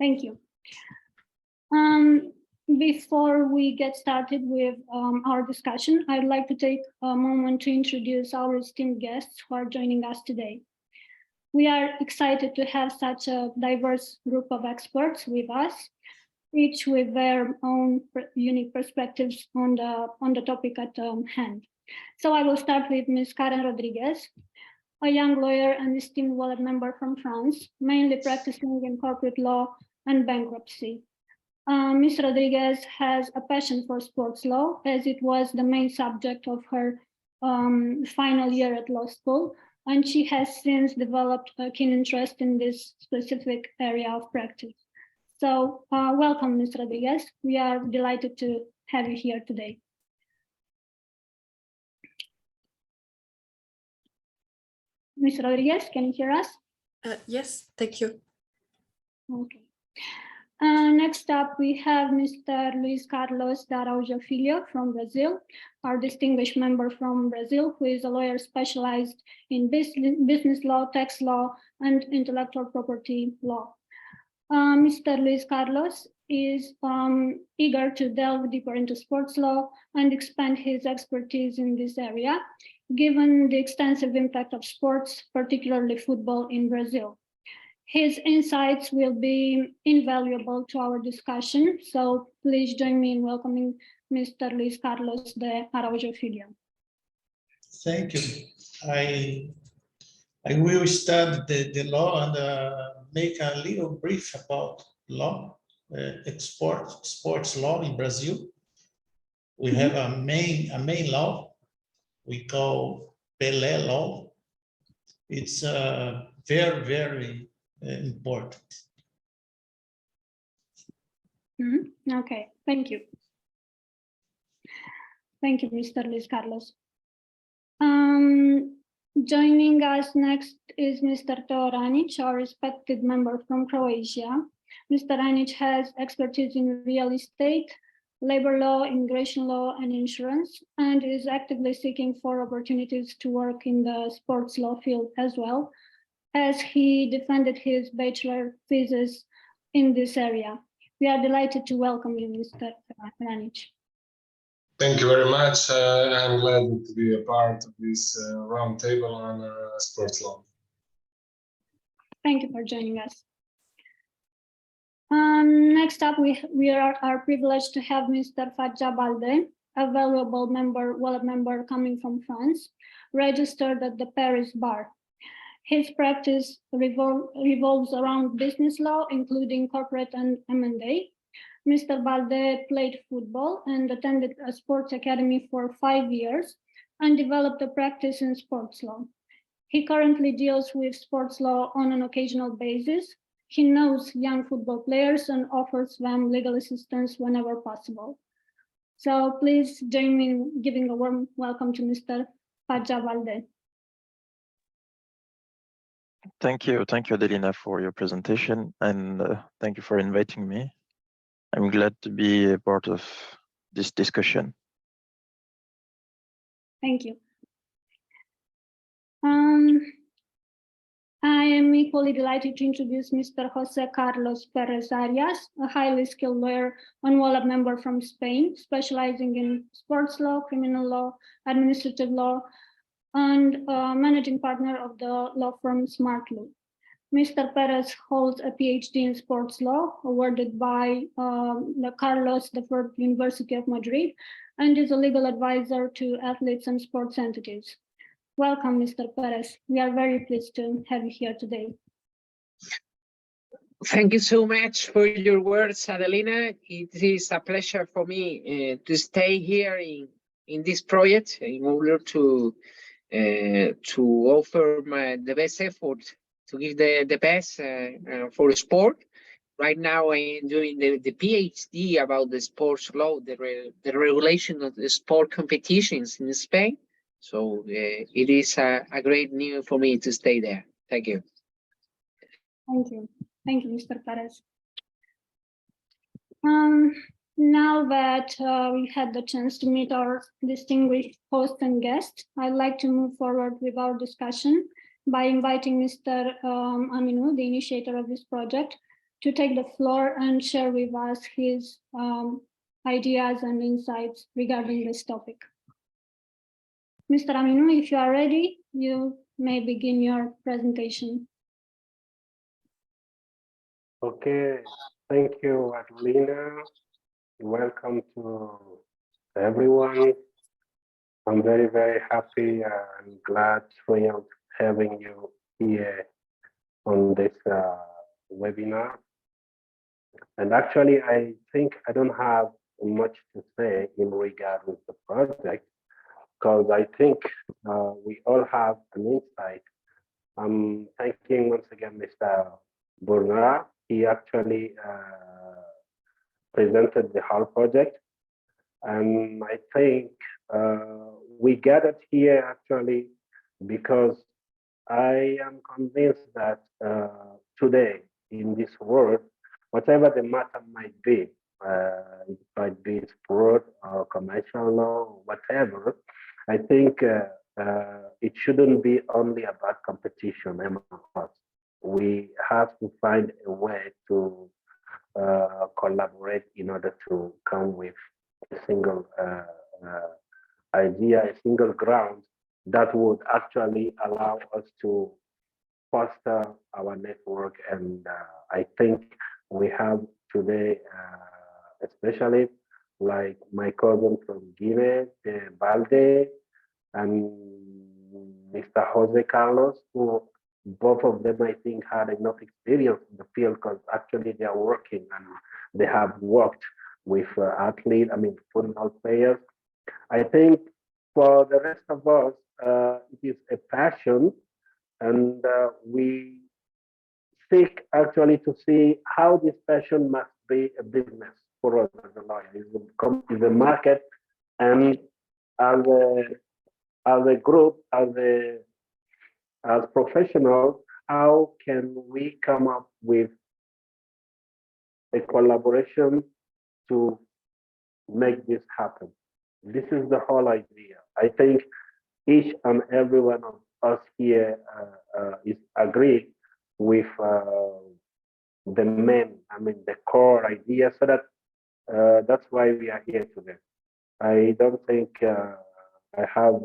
Thank you. Before we get started with our discussion, I'd like to take a moment to introduce our esteemed guests who are joining us today. We are excited to have such a diverse group of experts with us, each with their own unique perspectives on the topic at hand. So I will start with Ms. Karen Rodriguez, a young lawyer and esteemed WOLEP member from France, mainly practicing in corporate law and bankruptcy. Ms. Rodriguez has a passion for sports law, as it was the main subject of her final year at law school, and she has since developed a keen interest in this specific area of practice. So welcome, Ms. Rodriguez. We are delighted to have you here today. Ms. Rodriguez, can you hear us? Yes, thank you. Okay. Next up, we have Mr. Luiz Carlos da Araujo Filho from Brazil, our distinguished member from Brazil, who is a lawyer specialized in business law, tax law, and intellectual property law. Mr. Luiz Carlos is eager to delve deeper into sports law and expand his expertise in this area, given the extensive impact of sports, particularly football, in Brazil. His insights will be invaluable to our discussion, so please join me in welcoming Mr. Luiz Carlos de Araujo Filho. Thank you. I will study the law and make a little brief about law, sports law in Brazil. We have a main law we call Pelé law. It's very, very important. Okay, thank you. Thank you, Mr. Luiz Carlos. Joining us next is Mr. Teodor Ranić, our respected member from Croatia. Mr. Ranić has expertise in real estate, labor law, immigration law, and insurance, and is actively seeking for opportunities to work in the sports law field as well, as he defended his bachelor thesis in this area. We are delighted to welcome you, Mr. Ranić. Thank you very much. I'm glad to be a part of this roundtable on sports law. Thank you for joining us. Next up, we are privileged to have Mr. Fadja Baldé, a valuable WOLEP member coming from France, registered at the Pérez bar. His practice revolves around business law, including corporate and M&A. Mr. Baldé played football and attended a sports academy for 5 years and developed a practice in sports law. He currently deals with sports law on an occasional basis. He knows young football players and offers them legal assistance whenever possible. So please join me in giving a warm welcome to Mr. Fadja Baldé. Thank you, Adelina, for your presentation, and thank you for inviting me. I'm glad to be a part of this discussion. Thank you. I am equally delighted to introduce Mr. José Carlos Pérez Arias, a highly skilled lawyer and WOLEP member from Spain, specializing in sports law, criminal law, administrative law, and managing partner of the law firm Smart Law. Mr. Pérez holds a PhD in sports law, awarded by the Carlos III University of Madrid, and is a legal advisor to athletes and sports entities. Welcome, Mr. Pérez. We are very pleased to have you here today. Thank you so much for your words, Adelina. It is a pleasure for me to stay here in this project in order to offer the best effort to give the best for sport. Right now, I am doing the PhD about the sports law, the regulation of the sport competitions in Spain. So it is a great news for me to stay there. Thank you. Thank you. Thank you, Mr. Pérez. Now that we had the chance to meet our distinguished host and guest, I'd like to move forward with our discussion by inviting Mr. Aminou, the initiator of this project, to take the floor and share with us his ideas and insights regarding this topic. Mr. Aminou, if you are ready, you may begin your presentation. Okay, thank you, Adelina. Welcome to everyone. I'm very, very happy and glad, thrilled having you here on this webinar. And actually, I think I don't have much to say in regard with the project, because I think we all have an insight. I'm thanking once again Mr. Burnar. He actually presented the whole project. And I think we gathered here actually because I am convinced that today in this world, whatever the matter might be, it might be sport or commercial law, whatever, I think it shouldn't be only about competition among us. We have to find a way to collaborate in order to come with a single idea, a single ground that would actually allow us to foster our network. And I think we have today, especially like my cousin from Guinea, Baldé, and Mr. José Carlos, who both of them, I think, had enough experience in the field because actually they are working and they have worked with athletes, football players. I think for the rest of us, it is a passion, and we seek actually to see how this passion must be a business for us as a lawyer. It's a market, and as a group, as professionals, how can we come up with a collaboration to make this happen? This is the whole idea. I think each and every one of us here is agreed with the the core idea, so that that's why we are here today. I don't think I have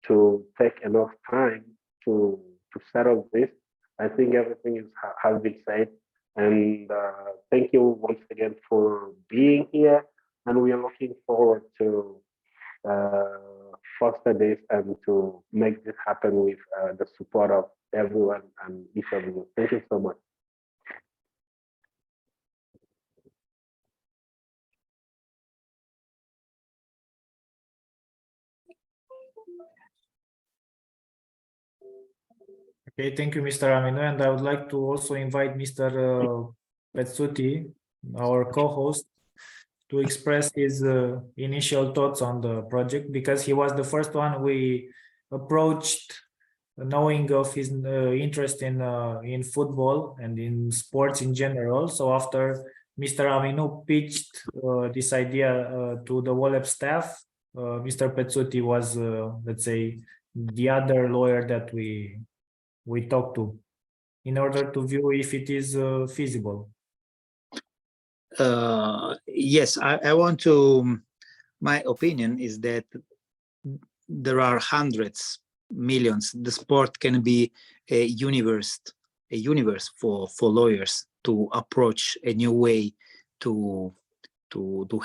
to take enough time to settle this. I think everything has been said, and thank you once again for being here. And we are looking forward to foster this and to make this happen with the support of everyone and each of you. Thank you so much. Okay, thank you, Mr. Aminou, and I would like to also invite Mr. Pezzuti, our co-host, to express his initial thoughts on the project, because he was the first one we approached, knowing of his interest in football and in sports in general. So after Mr. Aminou pitched this idea to the WOLEP staff, Mr. Pezzuti was, let's say, the other lawyer that we talked to in order to view if it is feasible. Yes, I want to, my opinion is that there are hundreds, millions. The sport can be a universe for lawyers to approach a new way to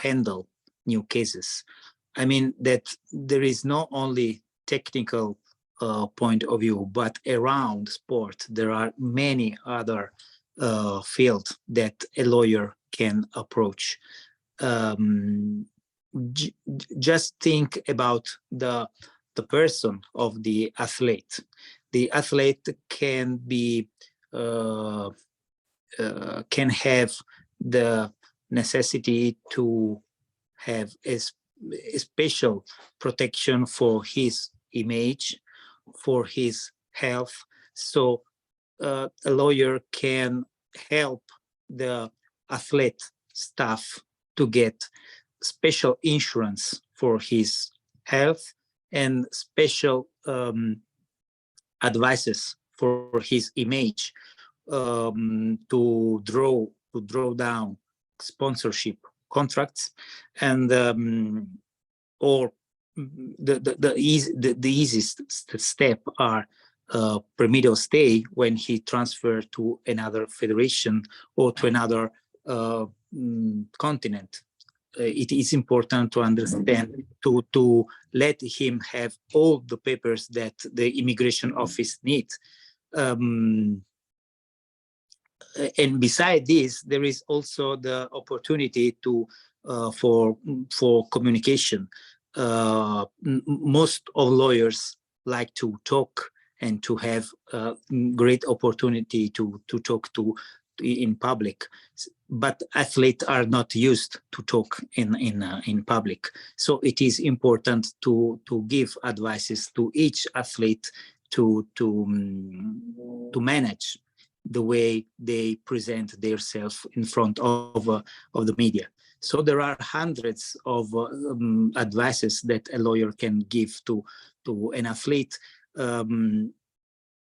handle new cases. I mean that there is not only technical point of view, but around sport there are many other fields that a lawyer can approach. Just think about the person of the athlete. The athlete can be can have the necessity to have a special protection for his image, for his health. So a lawyer can help the athlete staff to get special insurance for his health and special advices for his image, to draw down sponsorship contracts, and or the easiest step are Premido stay when he transferred to another federation or to another continent. It is important to understand, to let him have all the papers that the immigration office needs. And beside this, there is also the opportunity to for communication. Most of lawyers like to talk and to have a great opportunity to talk in public, but athletes are not used to talk in public. So it is important to give advices to each athlete to manage the way they present themselves in front of the media. So there are hundreds of advices that a lawyer can give to an athlete,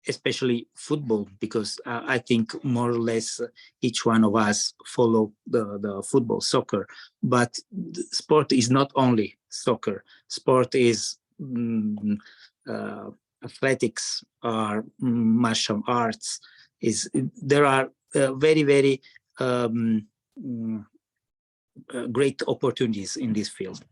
especially football, because I think more or less each one of us follow the football, soccer. But sport is not only soccer. Sport is athletics, or martial arts. There are very, very great opportunities in this field.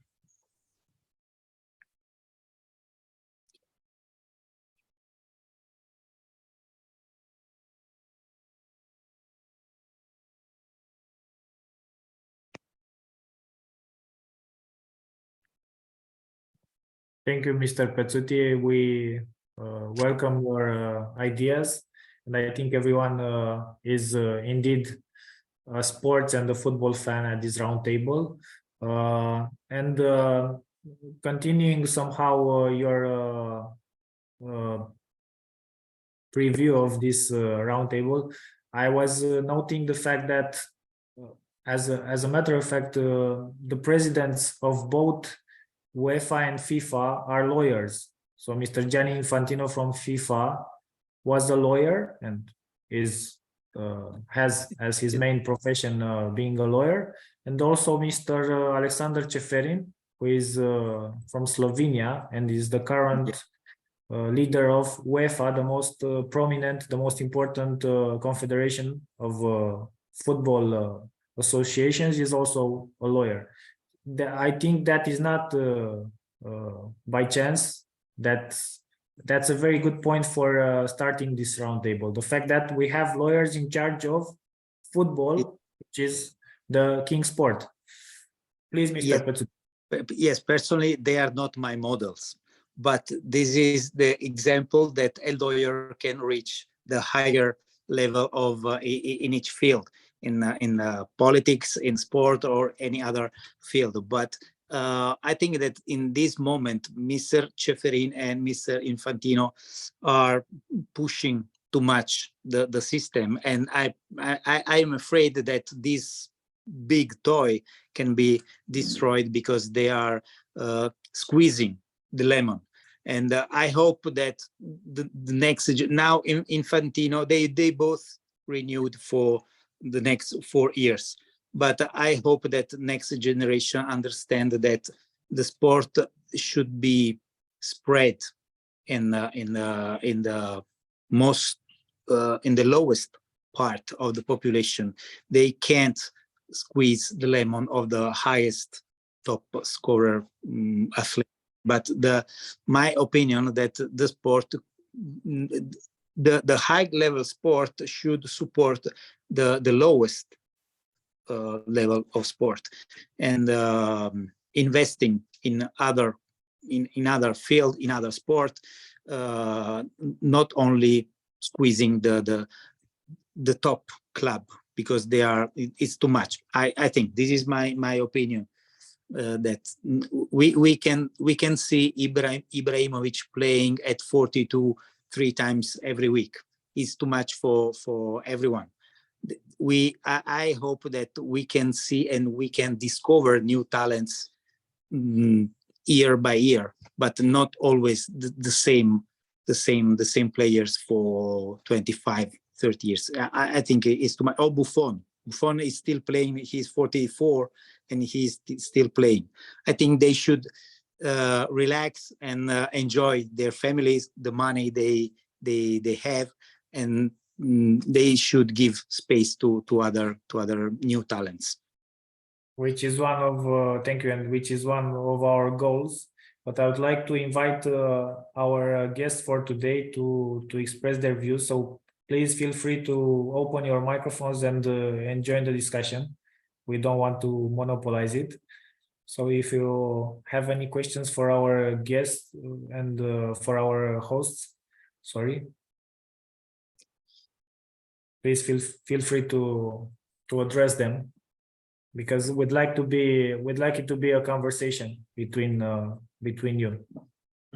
Thank you, Mr. Pezzuti. We welcome your ideas, and I think everyone is indeed a sports and a football fan at this roundtable. And continuing somehow your preview of this roundtable, I was noting the fact that, as a matter of fact, the presidents of both UEFA and FIFA are lawyers. So Mr. Gianni Infantino from FIFA was a lawyer and has as his main profession being a lawyer, and also Mr. Alexander Ceferin, who is from Slovenia and is the current leader of UEFA, the most prominent, the most important confederation of football associations. Is also a lawyer. I think that is not by chance. That's a very good point for starting this roundtable. The fact that we have lawyers in charge of football, which is the king sport. Please, Mr. Pezzuti. Yes, personally, they are not my models, but this is the example that a lawyer can reach the higher level of in each field, in politics, in sport, or any other field. But I think that in this moment, Mr. Ceferin and Mr. Infantino are pushing too much the system, and I am afraid that this big toy can be destroyed because they are squeezing the lemon. And I hope that the next, now in Infantino, they both renewed for the next 4 years. But I hope that next generation understand that the sport should be spread in the lowest part of the population. They can't squeeze the lemon of the highest top scorer athlete. But my opinion that the sport, the high level sport should support the lowest level of sport, and investing in other field, in other sport, not only squeezing the top club, because it's too much. I think this is my opinion. That we can see Ibrahimovic playing at 42 3 times every week. It's too much for everyone. I hope that we can see and we can discover new talents year by year, but not always the same players for 25, 30 years. I think it's too much. Oh, Buffon. Buffon is still playing. He's 44 and he's still playing. I think they should relax and enjoy their families, the money they have, and they should give space to other new talents. Which is one of thank you, and which is one of our goals. But I would like to invite our guests for today to express their views. So please feel free to open your microphones and join the discussion. We don't want to monopolize it. So if you have any questions for our guests and for our hosts, please feel free to address them, because we'd like it to be a conversation between you.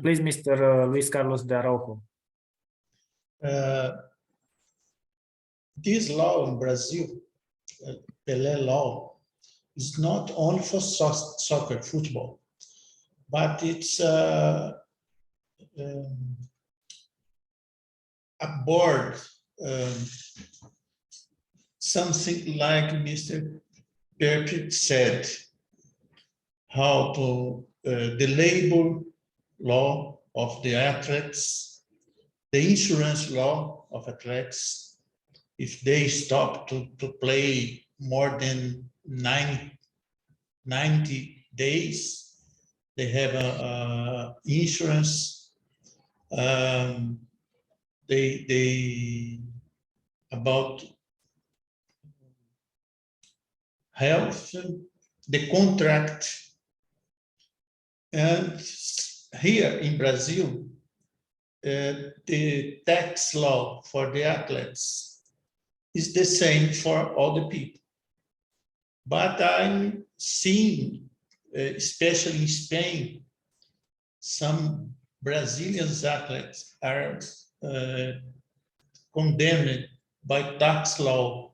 Please, Mr. Luiz Carlos de Araujo. This law in Brazil, Pelé law, is not only for soccer, football, but it's aboard something like Mr. Pérez said, how to the labor law of the athletes, the insurance law of athletes, if they stop to play more than 90 days, they have a insurance. They about health, the contract. And here in Brazil, the tax law for the athletes is the same for all the people. But I'm seeing, especially in Spain, some Brazilian athletes are condemned by tax law.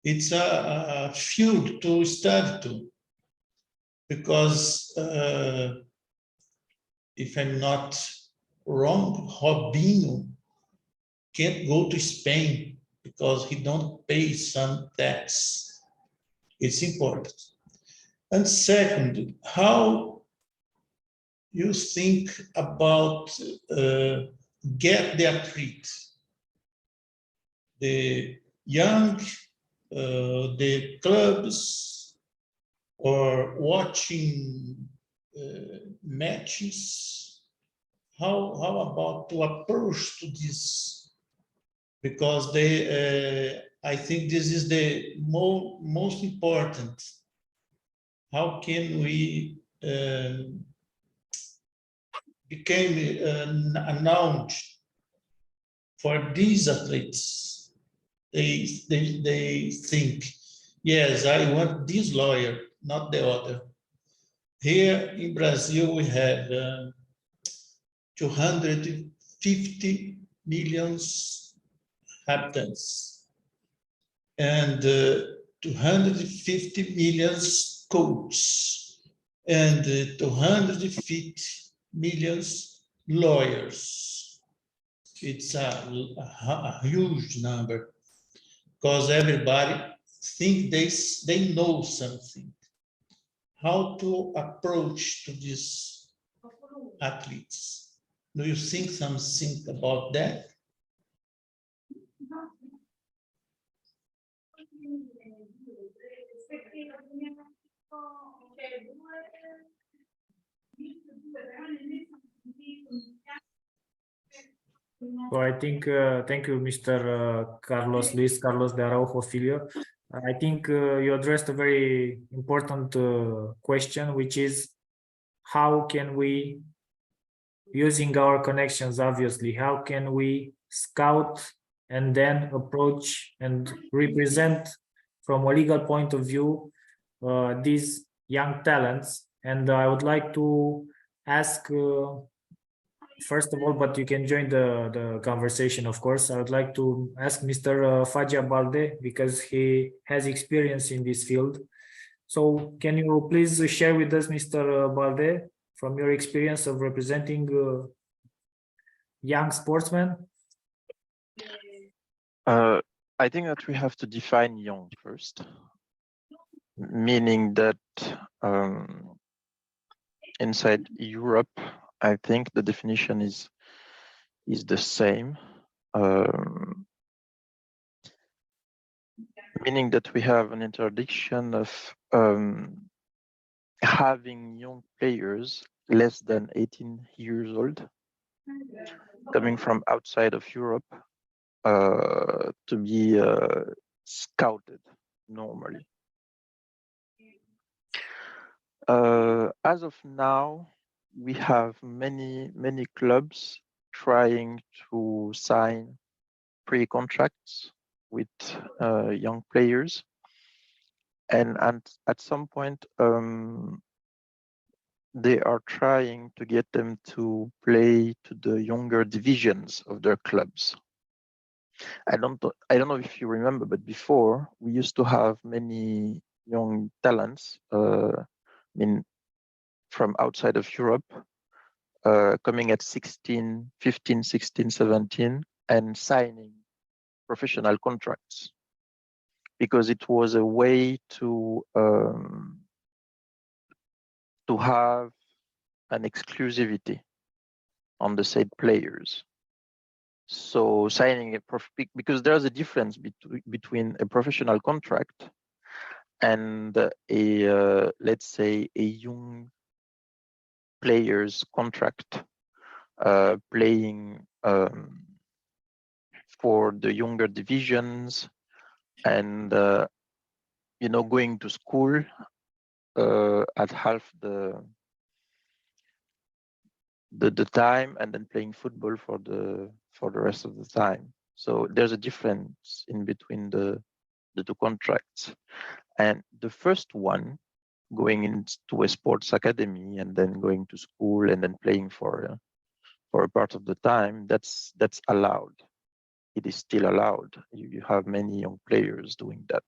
It's a field to study to, because if I'm not wrong, Robinho can't go to Spain because he don't pay some tax. It's important. And second, how you think about get the athlete, the young, the clubs, or watching matches? How about to approach to this? Because they, I think this is the most important. How can we become announced for these athletes? They think, yes, I want this lawyer, not the other. Here in Brazil, we have 250 million inhabitants and 250 million coaches and 250 million lawyers. It's a huge number, because everybody thinks they know something. How to approach to these athletes? Do you think something about that? So I think, thank you, Mr. Luiz Carlos de Araujo Filho. I think you addressed a very important question, which is how can we, using our connections, obviously, how can we scout and then approach and represent from a legal point of view these young talents? And I would like to ask, first of all, but you can join the conversation, of course. I would like to ask Mr. Fadja Baldé, because he has experience in this field. So can you please share with us, Mr. Baldé, from your experience of representing young sportsmen? I think that we have to define young first, meaning that inside Europe, I think the definition is the same, meaning that we have an interdiction of having young players less than 18 years old coming from outside of Europe to be scouted normally. As of now, we have many clubs trying to sign pre-contracts with young players, and at some point they are trying to get them to play to the younger divisions of their clubs. I don't know if you remember, but before we used to have many young talents from outside of Europe coming at 16, 15, 16, 17 and signing professional contracts, because it was a way to have an exclusivity on the said players. So signing because there's a difference between a professional contract and a let's say a young player's contract, playing for the younger divisions and going to school at half the time and then playing football for the rest of the time. So there's a difference in between the two contracts. And the first one, going into a sports academy and then going to school and then playing for a part of the time, that's allowed. It is still allowed. You have many young players doing that.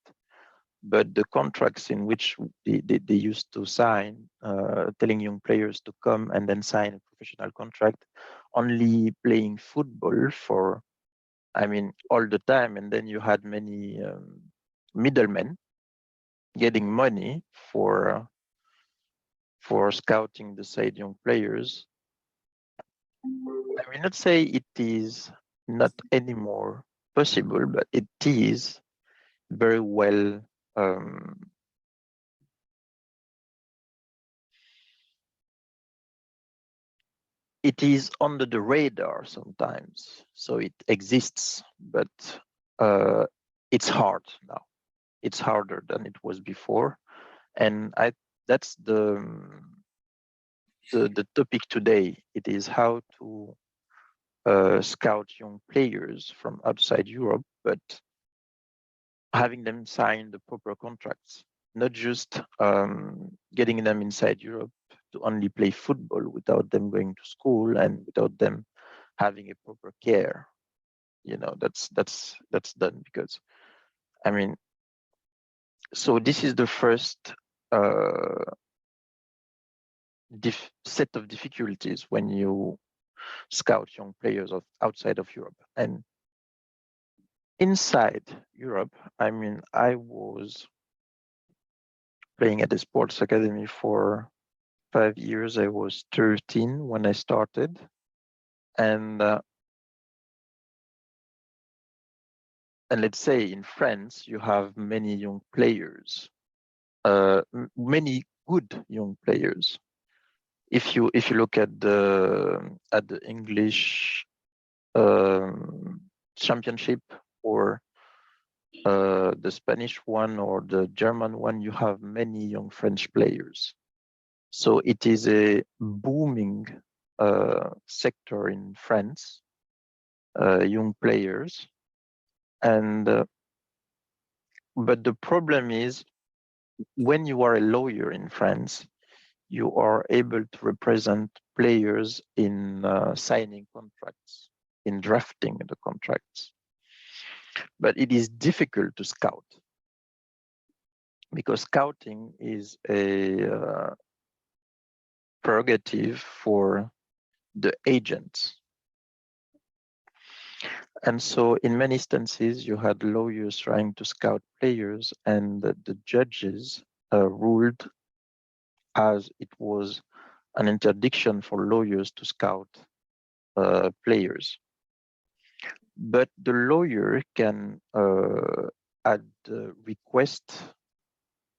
But the contracts in which they used to sign, telling young players to come and then sign a professional contract, only playing football for, all the time, and then you had many middlemen getting money for scouting the said young players. I will not say it is not anymore possible, but it is very well it is under the radar sometimes, so it exists, but it's hard now. It's harder than it was before, and that's the topic today. It is how to scout young players from outside Europe, but having them sign the proper contracts, not just getting them inside Europe to only play football without them going to school and without them having a proper care. That's done because, so this is the first set of difficulties when you scout young players outside of Europe. And inside Europe, I was playing at the sports academy for 5 years. I was 13 when I started, and let's say in France you have many young players, many good young players. If you look at the English championship or the Spanish one or the German one, you have many young French players. So it is a booming sector in France, young players. And but the problem is, when you are a lawyer in France, you are able to represent players in signing contracts, in drafting the contracts. But it is difficult to scout, because scouting is a prerogative for the agents. And so in many instances, you had lawyers trying to scout players, and the judges ruled as it was an interdiction for lawyers to scout players. But the lawyer can, at the request,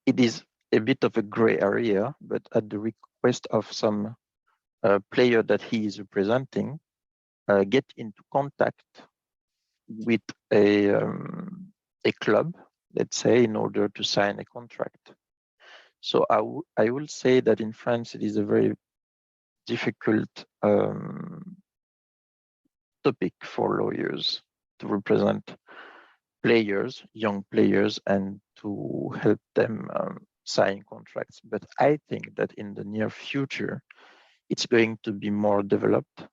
it is a bit of a gray area, but at the request of some player that he is representing, get into contact with a club, let's say, in order to sign a contract. So I will say that in France, it is a very difficult topic for lawyers to represent players, young players, and to help them sign contracts. But I think that in the near future, it's going to be more developed,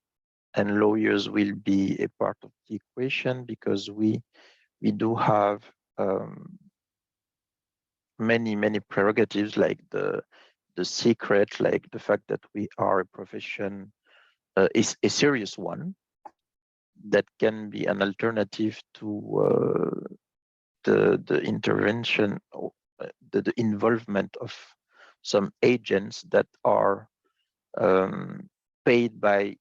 and lawyers will be a part of the equation, because we do have many prerogatives, like the secret, like the fact that we are a profession is a serious one that can be an alternative to the intervention, or the involvement of some agents that are paid by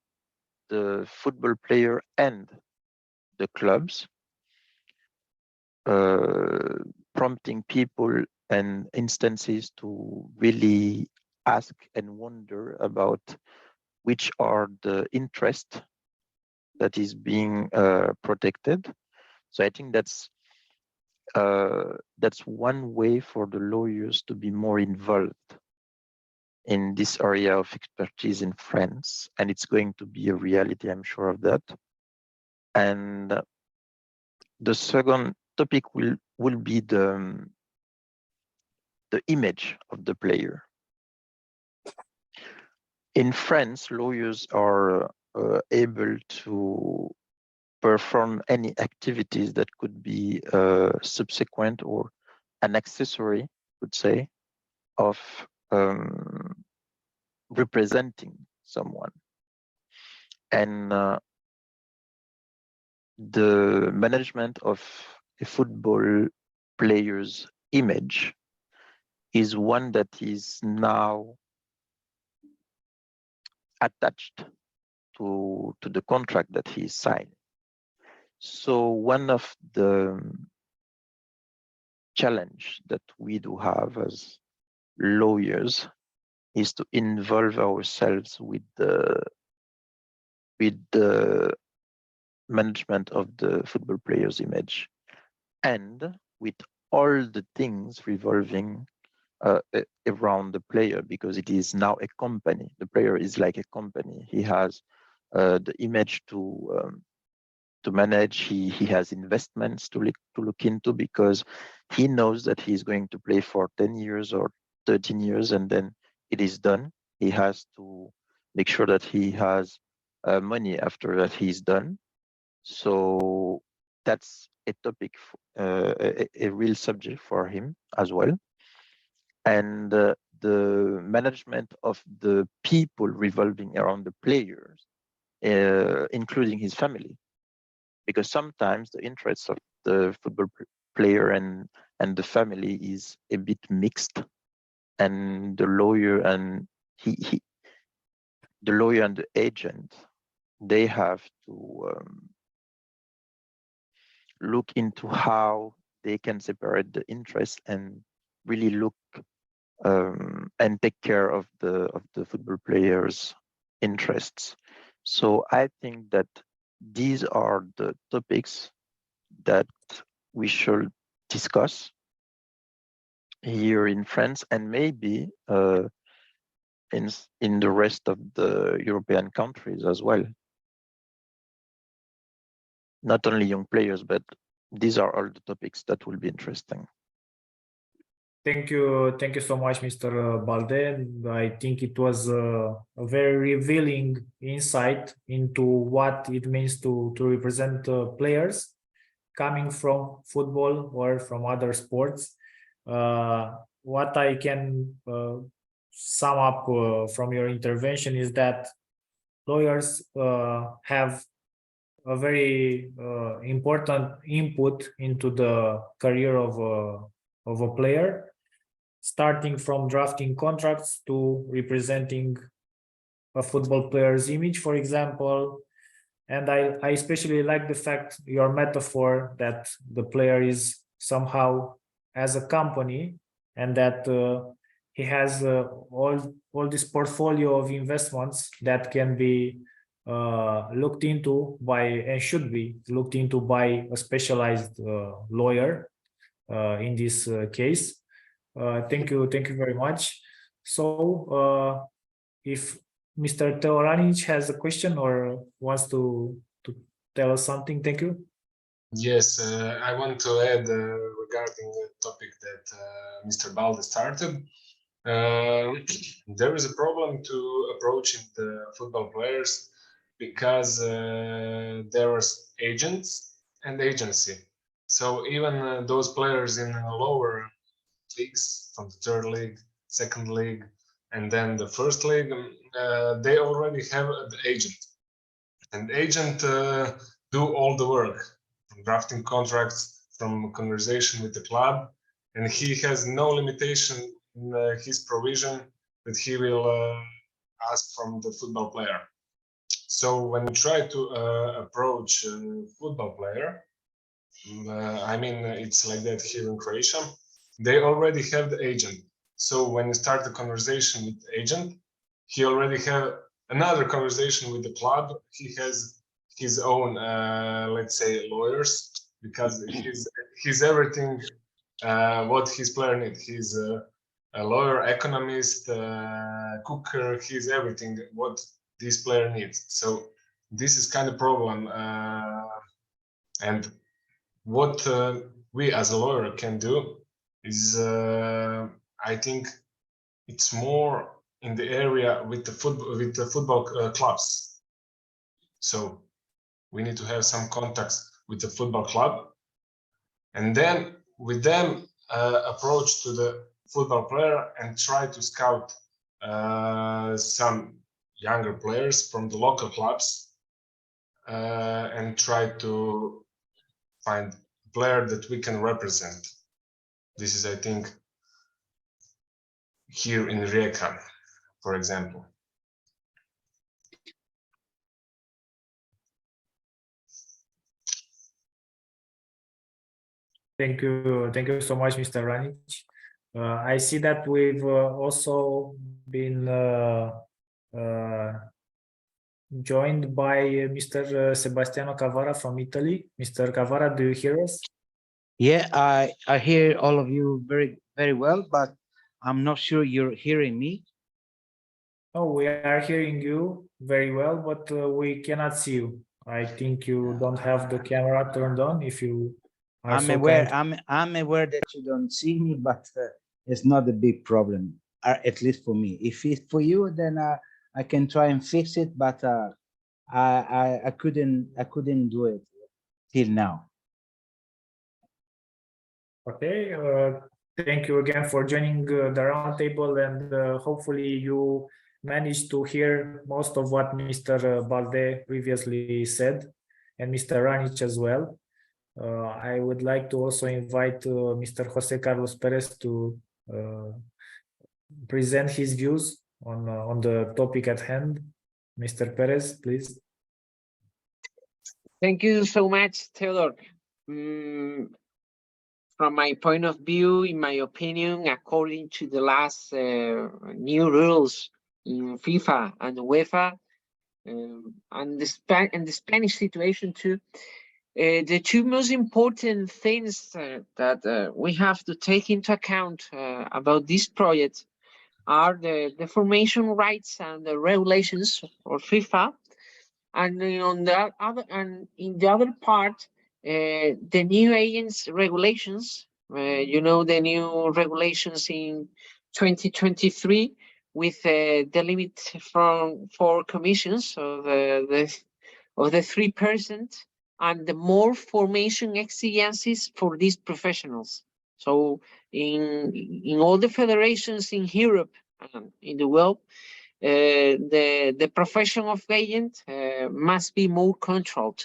the football player and the clubs, prompting people and instances to really ask and wonder about which are the interests that is being protected. So I think that's one way for the lawyers to be more involved in this area of expertise in France, and it's going to be a reality, I'm sure of that. And the second topic will be the image of the player. In France, lawyers are able to perform any activities that could be subsequent or an accessory, would say, of representing someone. And the management of a football player's image is one that is now attached to the contract that he signed. So one of the challenge that we do have as lawyers is to involve ourselves with the management of the football player's image, and with all the things revolving around the player, because it is now a company. The player is like a company. He has the image to manage. He has investments to look into, because he knows that he's going to play for 10 years or 13 years, and then it is done. He has to make sure that he has money after that he's done. So that's a topic, a real subject for him as well. And the management of the people revolving around the players, including his family, because sometimes the interests of the football player and the family is a bit mixed, and the lawyer and the lawyer and the agent, they have to look into how they can separate the interests and really look and take care of the football players' interests. So I think that these are the topics that we should discuss here in France, and maybe in the rest of the European countries as well. Not only young players, but these are all the topics that will be interesting. Thank you so much, Mr. Baldé. I think it was a very revealing insight into what it means to represent players coming from football or from other sports. What I can sum up from your intervention is that lawyers have a very important input into the career of a player, starting from drafting contracts to representing a football player's image, for example. And I especially like the fact, your metaphor, that the player is somehow as a company, and that he has all this portfolio of investments that can be looked into by, and should be looked into by, a specialized lawyer in this case. Thank you very much. So if Mr. Ranić has a question or wants to tell us something, thank you. Yes, I want to add regarding the topic that Mr. Baldé started. There is a problem to approaching the football players because there are agents and agency. So even those players in lower leagues, from the third league, second league, and then the first league, they already have an agent. And agent do all the work, from drafting contracts, from conversation with the club, and he has no limitation in his provision that he will ask from the football player. So when you try to approach a football player, I mean, it's like that here in Croatia, they already have the agent. So when you start the conversation with the agent, he already have another conversation with the club. He has his own, let's say, lawyers, because he's everything what his player needs. He's a lawyer, economist, cooker. He's everything what this player needs. So this is kind of problem. And what we as a lawyer can do is, I think, it's more in the area with the football clubs. So we need to have some contacts with the football club, and then with them approach to the football player and try to scout some younger players from the local clubs and try to find a player that we can represent. This is, I think, here in Rijeka, for example. Thank you so much, Mr. Ranić. I see that we've also been joined by Mr. Sebastiano Cavarra from Italy. Mr. Cavarra, do you hear us? Yeah, I hear all of you very well, but I'm not sure you're hearing me. Oh, we are hearing you very well, but we cannot see you. I think you don't have the camera turned on. If you are I'm aware that you don't see me, but it's not a big problem, at least for me. If it's for you, then I can try and fix it, but I couldn't do it till now. Okay, thank you again for joining the roundtable, and hopefully you managed to hear most of what Mr. Baldé previously said, and Mr. Ranić as well. I would like to also invite Mr. José Carlos Pérez to present his views on the topic at hand. Mr. Pérez, please. Thank you so much, Teodor. From my point of view, in my opinion, according to the last new rules in FIFA and UEFA, and the Spanish situation too, the two most important things that we have to take into account about this project are the formation rights and the regulations for FIFA, and on the other, and in the other part, the new agents regulations. You know, the new regulations in 2023 with the limit for commissions of the 3%, and the more formation exigencies for these professionals. So in all the federations in Europe and in the world, the profession of agent must be more controlled.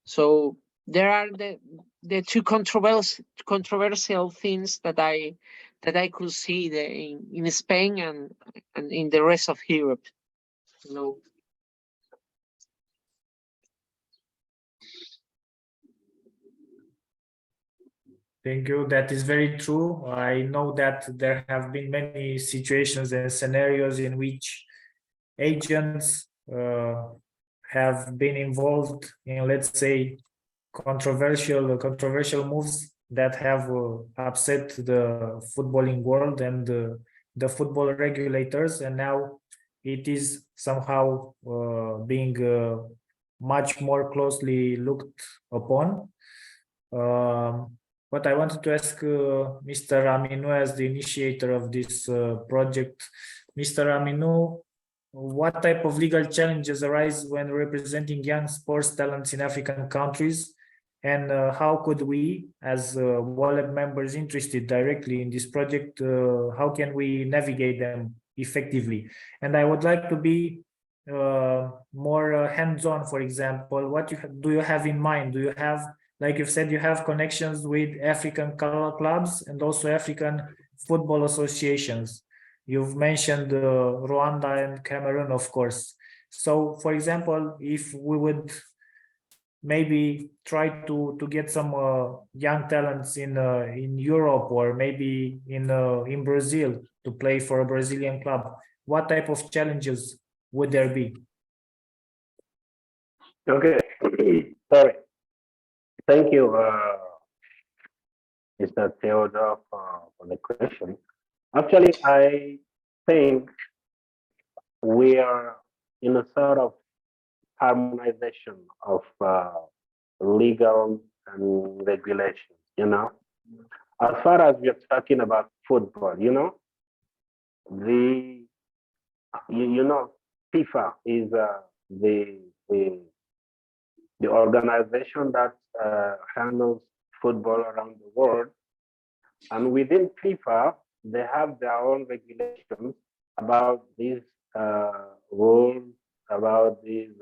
So there are the two controversial things that I could see in Spain and in the rest of Europe. No. Thank you. That is very true. I know that there have been many situations and scenarios in which agents have been involved in, let's say, controversial moves that have upset the footballing world and the football regulators, and now it is somehow being much more closely looked upon. But I wanted to ask Mr. Aminou, as the initiator of this project. Mr. Aminou, what type of legal challenges arise when representing young sports talents in African countries? And how could we, as WOLEP members interested directly in this project, how can we navigate them effectively? And I would like to be more hands-on. For example, what do you have in mind? Do you have, like you've said, you have connections with African clubs and also African football associations. You've mentioned Rwanda and Cameroon, of course. So, for example, if we would maybe try to get some young talents in Europe, or maybe in Brazil, to play for a Brazilian club, what type of challenges would there be? Okay, sorry. Thank you, Mr. Teodor, for the question. Actually, I think we are in a sort of harmonization of legal and regulations, you know. As far as we're talking about football, you know, FIFA is the organization that handles football around the world. And within FIFA, they have their own regulations about these rules, about these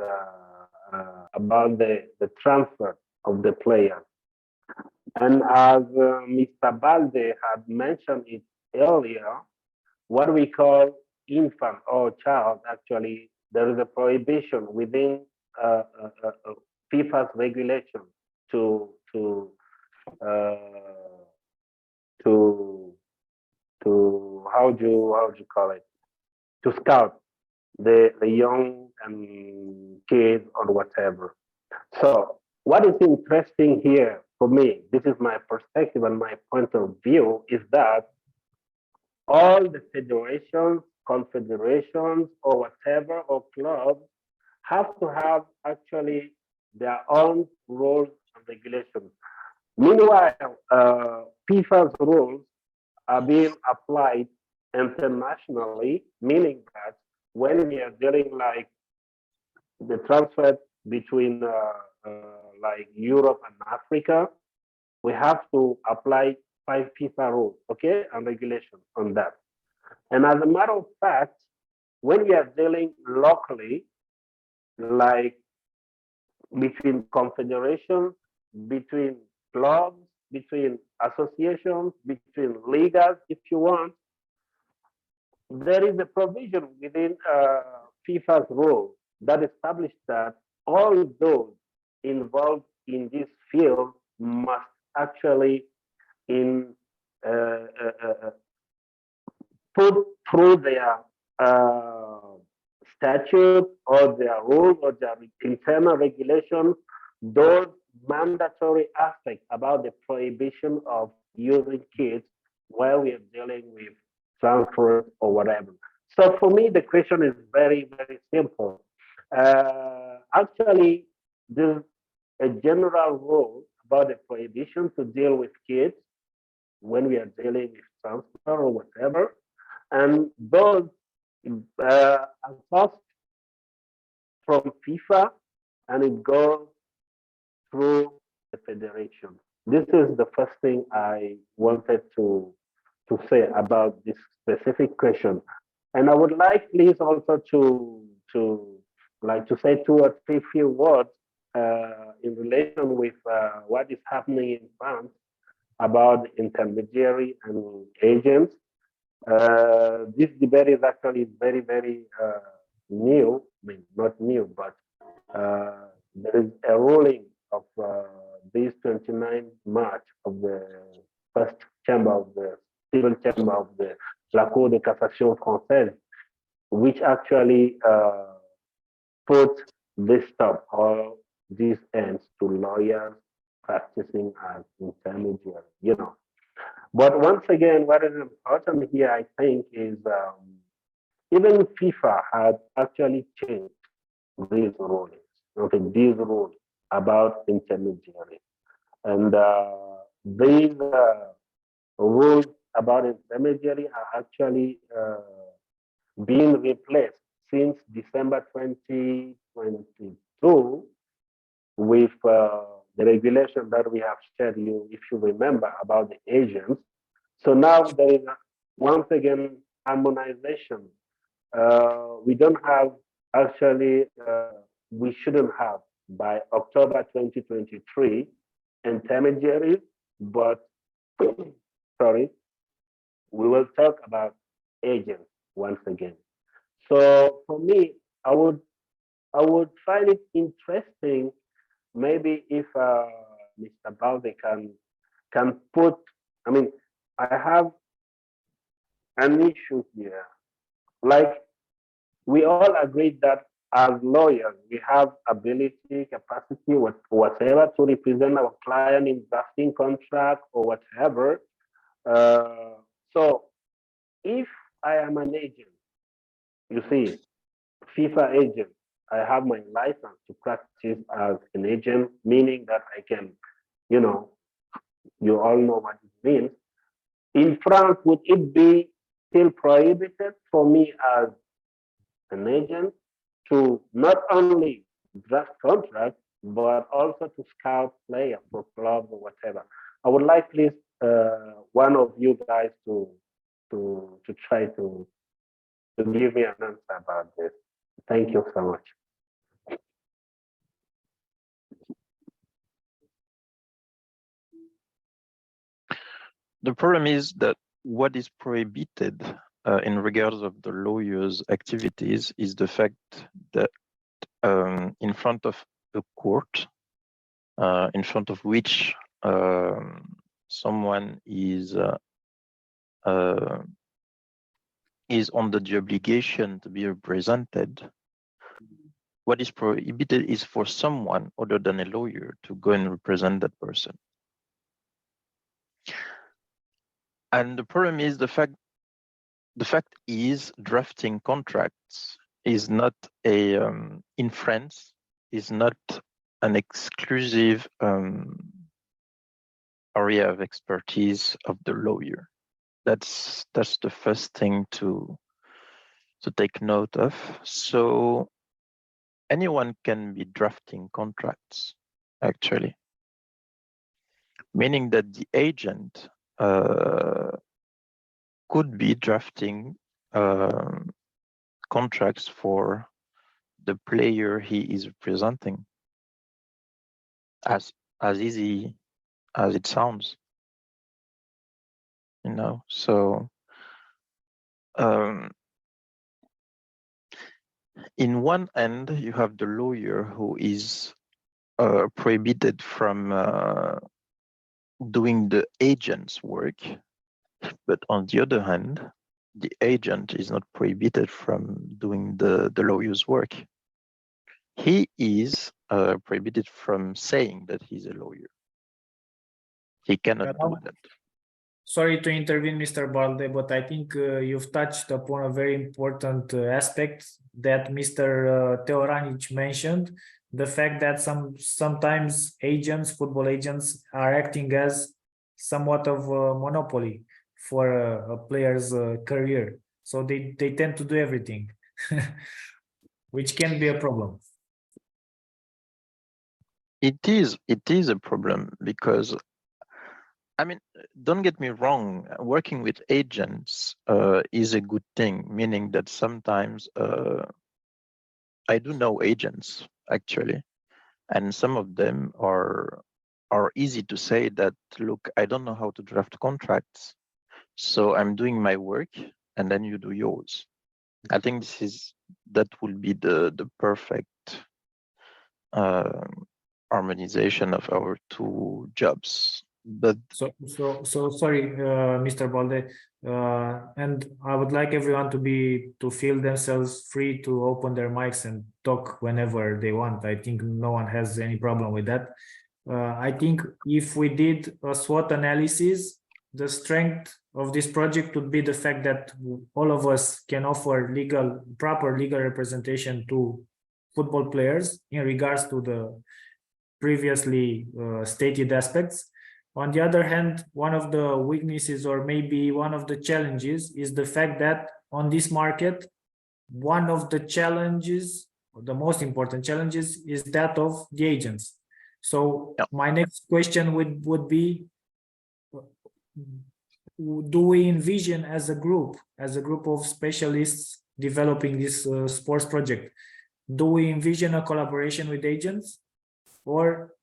about the transfer of the players. And as Mr. Baldé had mentioned it earlier, what we call infant or child, actually, there is a prohibition within FIFA's regulation to how do you call it, to scout the young and kids or whatever. So what is interesting here for me, this is my perspective and my point of view, is that all the federations, confederations, or whatever, or clubs have to have actually their own rules and regulations. Meanwhile, FIFA's rules are being applied internationally, meaning that when we are dealing like the transfer between like Europe and Africa, we have to apply 5 FIFA rules, okay, and regulations on that. And as a matter of fact, when we are dealing locally, like between confederations, between clubs, between associations, between ligas, if you want, there is a provision within FIFA's rules that establishes that all those involved in this field must actually put through their statute or their rules or their internal regulations those mandatory aspects about the prohibition of using kids while we are dealing with transfer or whatever. So for me, the question is very, very simple. Actually, there's a general rule about the prohibition to deal with kids when we are dealing with transfer or whatever. And those are passed from FIFA and it goes through the federation. This is the first thing I wanted to say about this specific question. And I would like Liz also to say 2 or 3 few words in relation with what is happening in France about intermediary and agents. This debate is actually very, very new. I mean, not new, but there is a ruling of this 29th March of the first chamber of the civil chamber of the La Cour de Cassation Française, which actually put this stop or these ends to lawyers practicing as intermediary, you know. But once again, what is important here, I think, is even FIFA had actually changed these rulings, okay, these rules about intermediary. And these rules about intermediary are actually being replaced since December 2022 with the regulation that we have shared you, if you remember, about the agents. So now there is once again harmonization. We don't have actually, we shouldn't have by October 2023 intermediaries, but sorry, we will talk about agents once again. So for me, I would find it interesting maybe if Mr. Baldé can put, I mean, I have an issue here. Like, we all agree that as lawyers, we have ability, capacity, whatever, to represent our client in drafting contract or whatever. So if I am an agent, you see, FIFA agent, I have my license to practice as an agent, meaning that I can, you know, you all know what it means. In France, would it be still prohibited for me as an agent to not only draft contracts, but also to scout players for clubs or whatever? I would like, please, one of you guys to try to give me an answer about this. Thank you so much. The problem is that what is prohibited in regards of the lawyer's activities is the fact that in front of a court, in front of which someone is under the obligation to be represented, what is prohibited is for someone other than a lawyer to go and represent that person. And the problem is the fact is drafting contracts is not a in France is not an exclusive area of expertise of the lawyer. That's the first thing to take note of. So anyone can be drafting contracts, actually, meaning that the agent could be drafting contracts for the player he is representing, as easy as it sounds, you know. So in one end, you have the lawyer who is prohibited from doing the agent's work, but on the other hand, the agent is not prohibited from doing the lawyer's work. He is prohibited from saying that he's a lawyer. He cannot do that. Sorry to intervene, Mr. Baldé, but I think you've touched upon a very important aspect that Mr. Teodor Ranić mentioned, the fact that sometimes agents, football agents, are acting as somewhat of a monopoly for a player's career. So they tend to do everything, which can be a problem. It is a problem because, I mean, don't get me wrong, working with agents is a good thing, meaning that sometimes I do know agents, actually, And some of them are easy to say that, look, I don't know how to draft contracts, so I'm doing my work and then you do yours. I think that will be the perfect harmonization of our two jobs. But So sorry, Mr. Baldé, and I would like everyone to feel themselves free to open their mics and talk whenever they want. I think no one has any problem with that. I think if we did a SWOT analysis, the strength of this project would be the fact that all of us can offer proper legal representation to football players in regards to the previously stated aspects. On the other hand, one of the weaknesses, or maybe one of the challenges, is the fact that on this market, one of the challenges, or the most important challenges, is that of the agents. So my next question would be, do we envision as a group of specialists developing this sports project, do we envision a collaboration with agents, or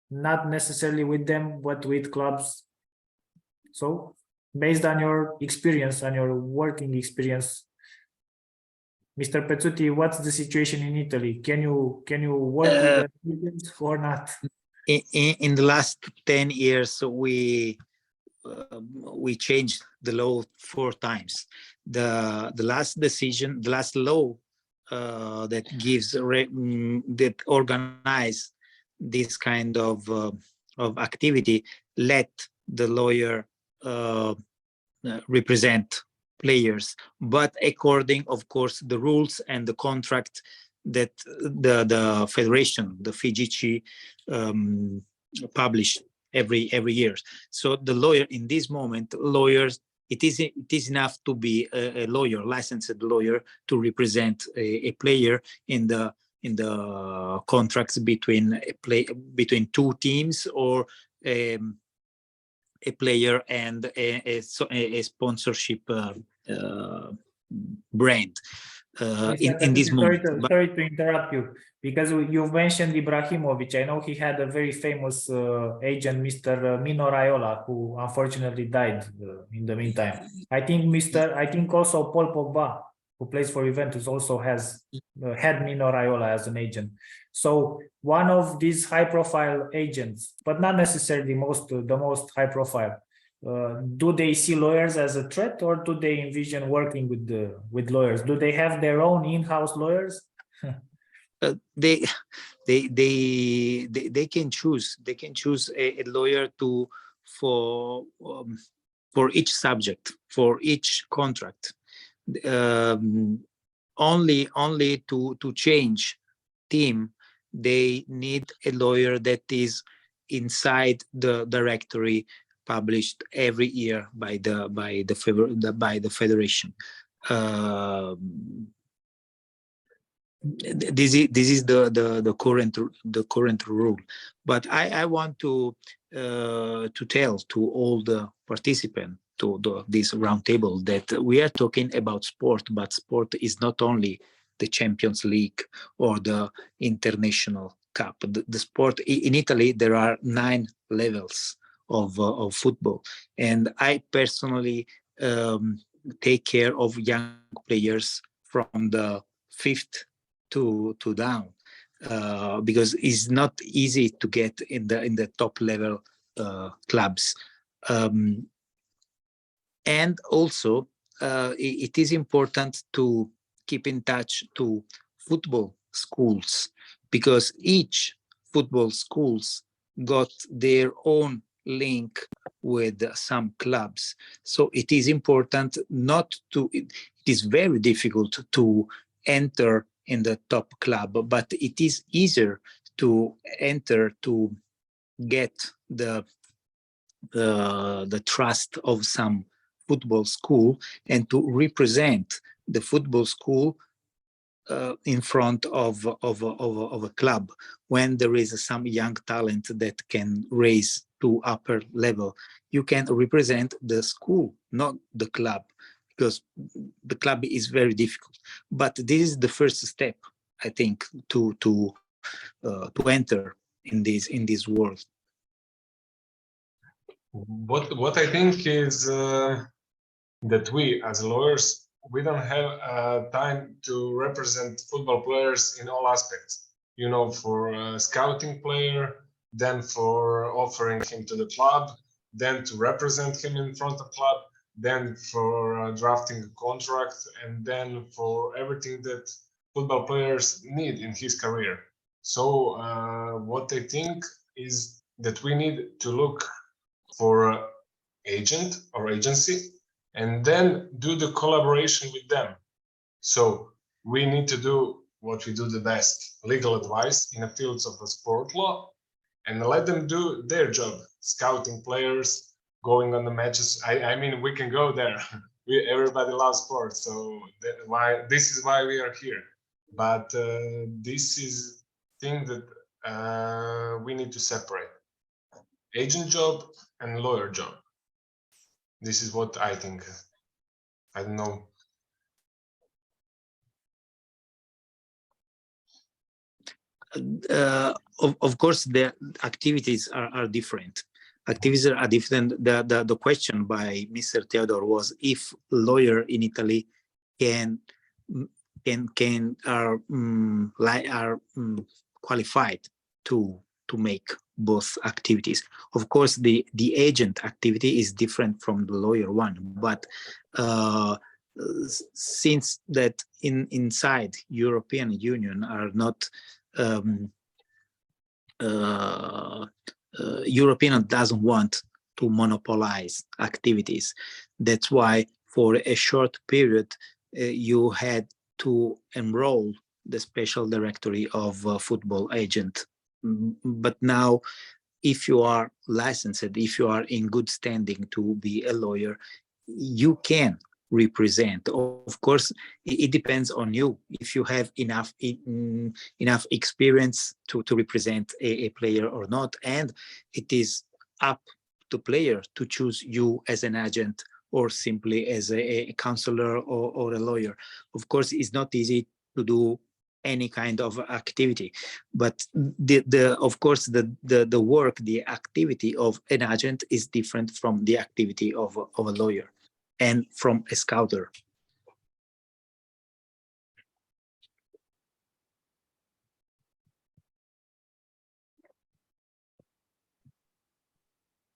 not necessarily with them, but with clubs? So based on your experience, on your working experience, Mr. Pezzuti, what's the situation in Italy? Can you work with agents or not? In the last 10 years, we changed the law 4 times. The last decision, the last law that gives that organize this kind of activity, let the lawyer represent players, but according, of course, the rules and the contract that the federation, the FIGC, publish every year. So the lawyer in this moment, lawyers, it is enough to be a lawyer, licensed lawyer, to represent a player in the contracts between two teams, or a player and a sponsorship brand. In this moment. Sorry to interrupt you, because you've mentioned Ibrahimovic. I know he had a very famous agent, Mr. Mino Raiola, who unfortunately died in the meantime. I think also Paul Pogba, who plays for Juventus, also had Mino Raiola as an agent. So one of these high-profile agents, but not necessarily the most high-profile, do they see lawyers as a threat, or do they envision working with lawyers? Do they have their own in-house lawyers? They can choose. They can choose a lawyer for each subject, for each contract. Only to change team, they need a lawyer that is inside the directory published every year by the federation. This is the current rule. But I want to tell to all the participants to this roundtable that we are talking about sport, but sport is not only the Champions League or the International Cup. The sport in Italy, there are 9 levels of football, and I personally take care of young players from the 5th to down, because it's not easy to get in the top level clubs. And also, it is important to keep in touch to football schools, because each football schools got their own link with some clubs. So it is important it is very difficult to enter in the top club, but it is easier to enter, to get the trust of some football school, and to represent the football school in front of a club when there is some young talent that can raise to upper level. You can represent the school, not the club, because the club is very difficult. But this is the first step, I think, to to enter in this world. What I think is that we as lawyers, we don't have time to represent football players in all aspects. You know, for a scouting player, then for offering him to the club, then to represent him in front of club, then for drafting a contract, and then for everything that football players need in his career. So what I think is that we need to look for an agent or agency and then do the collaboration with them. So we need to do what we do the best, legal advice in the fields of the sport law, and let them do their job, scouting players, going on the matches. I mean, we can go there. Everybody loves sports, so this is why we are here. But this is thing that we need to separate: agent job and lawyer job. This is what I think. I don't know. Of course, the activities are different. Activities are different. The question by Mr. Teodor was if lawyer in Italy are qualified to make both activities. Of course, the agent activity is different from the lawyer one, but since that inside European Union are not European doesn't want to monopolize activities. That's why for a short period you had to enroll the special directory of football agent. But now, if you are licensed, if you are in good standing to be a lawyer, you can represent. Of course, it depends on you. If you have enough experience to represent a player or not, and it is up to player to choose you as an agent or simply as a counselor or a lawyer. Of course, it's not easy to do any kind of activity, but of course the work, the activity of an agent is different from the activity of a lawyer and from a scouter.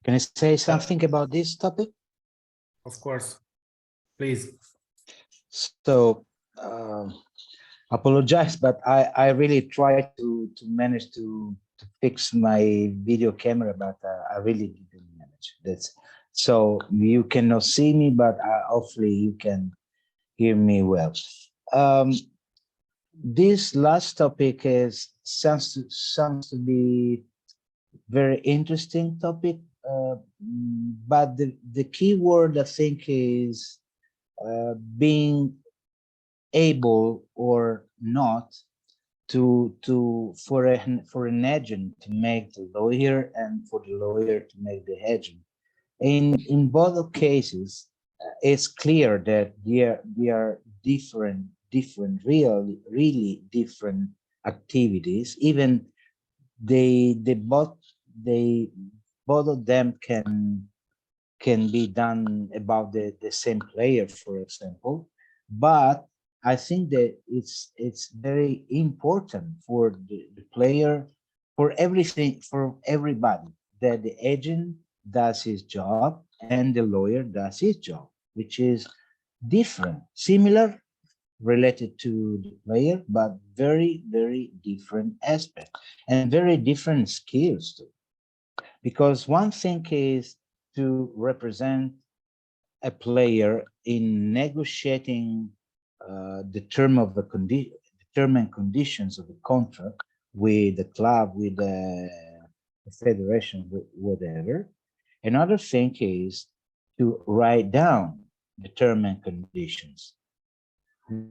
Can I say something about this topic? Of course, please. So apologize, but I really tried to manage to fix my video camera, but I really didn't manage. That's so you cannot see me, but hopefully you can hear me well. This last topic sounds to be very interesting topic, but the key word I think is being able or not for an agent to make the lawyer and for the lawyer to make the agent. In both cases, it's clear that they are different, really different activities. Even both of them can be done about the same player, for example. But I think that it's very important for the player, for everything, for everybody, that the agent does his job and the lawyer does his job, which is different, similar, related to the player, but very, very different aspect and very different skills too. Because one thing is to represent a player in negotiating the term and conditions of the contract with the club, with the federation, whatever. Another thing is to write down the term and conditions,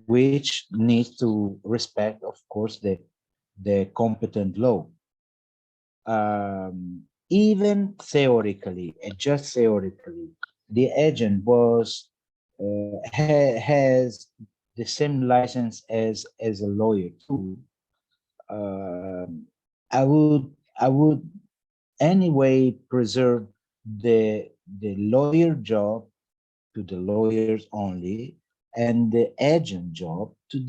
which needs to respect, of course, the competent law. Even theoretically, and just theoretically, the agent has the same license as a lawyer too. I would anyway preserve the lawyer job to the lawyers only, and the agent job to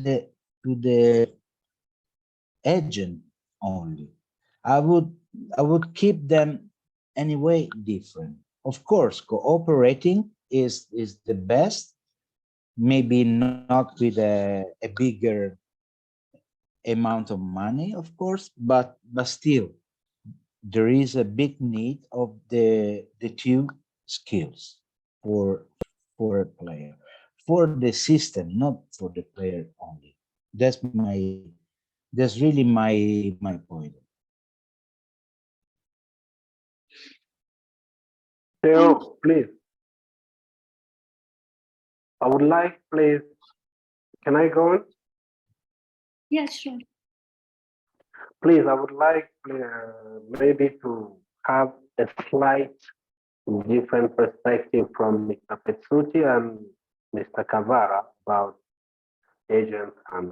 the agent only. I would keep them anyway different. Of course, cooperating is the best. Maybe not with a bigger amount of money, of course, but still, there is a big need of the two skills for a player, for the system, not for the player only. That's really my point. Theo, please. I would like, please. Can I go on? Yes, sure. Please, I would like maybe to have a slight different perspective from Mr. Pezzuti and Mr. Cavarra about agents and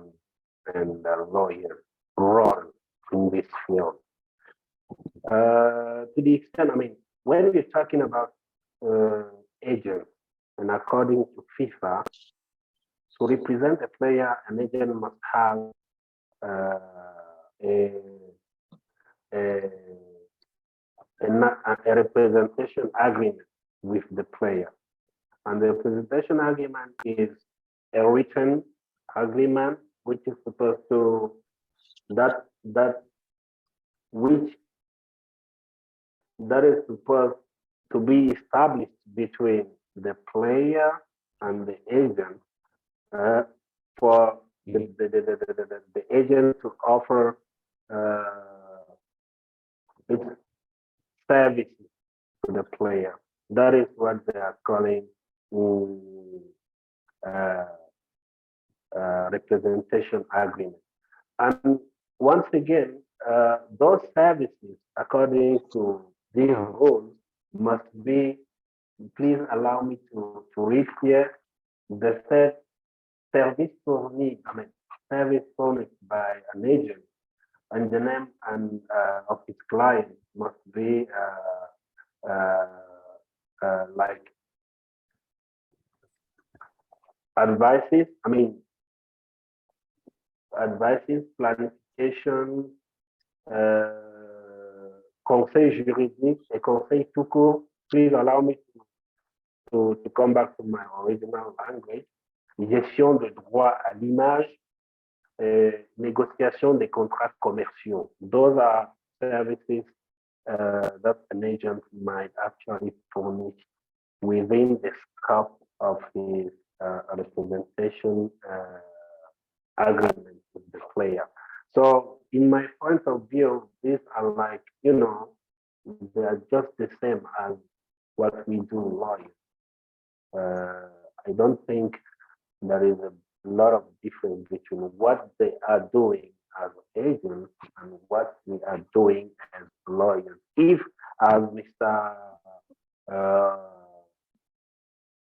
lawyer role in this field. To the extent, I mean, when we're talking about agents, and according to FIFA, to represent a player, an agent must have a representation agreement with the player. And the representation agreement is a written agreement which is supposed to that is supposed to be established between the player and the agent for the agent to offer its services to the player. That is what they are calling representation agreement. And once again, those services, according to these rules, must be, please allow me to read here, the said service furnished, service furnished by an agent and the name and of its client must be like advices, planification, conseil juridique et conseil tout court. Please allow me to come back to my original language. Gestion de droit à l'image, négociation des contrats commerciaux. Those are services that an agent might actually furnish within the scope of his representation agreement with the player. So in my point of view, these are like, they are just the same as what we do lawyers. I don't think there is a lot of difference between what they are doing as agents and what we are doing as lawyers. If, as Mr.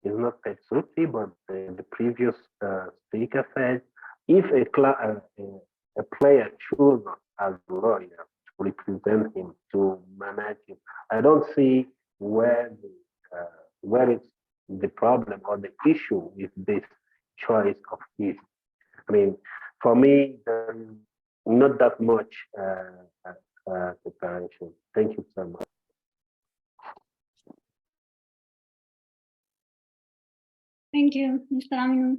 Is not Pezzuti, but the previous speaker said, if a player chooses as a lawyer to represent him, to manage him, I don't see where is the problem or the issue with this choice of his. For me, there is not that much preparation. Thank you so much. Thank you, Mr. Aminou.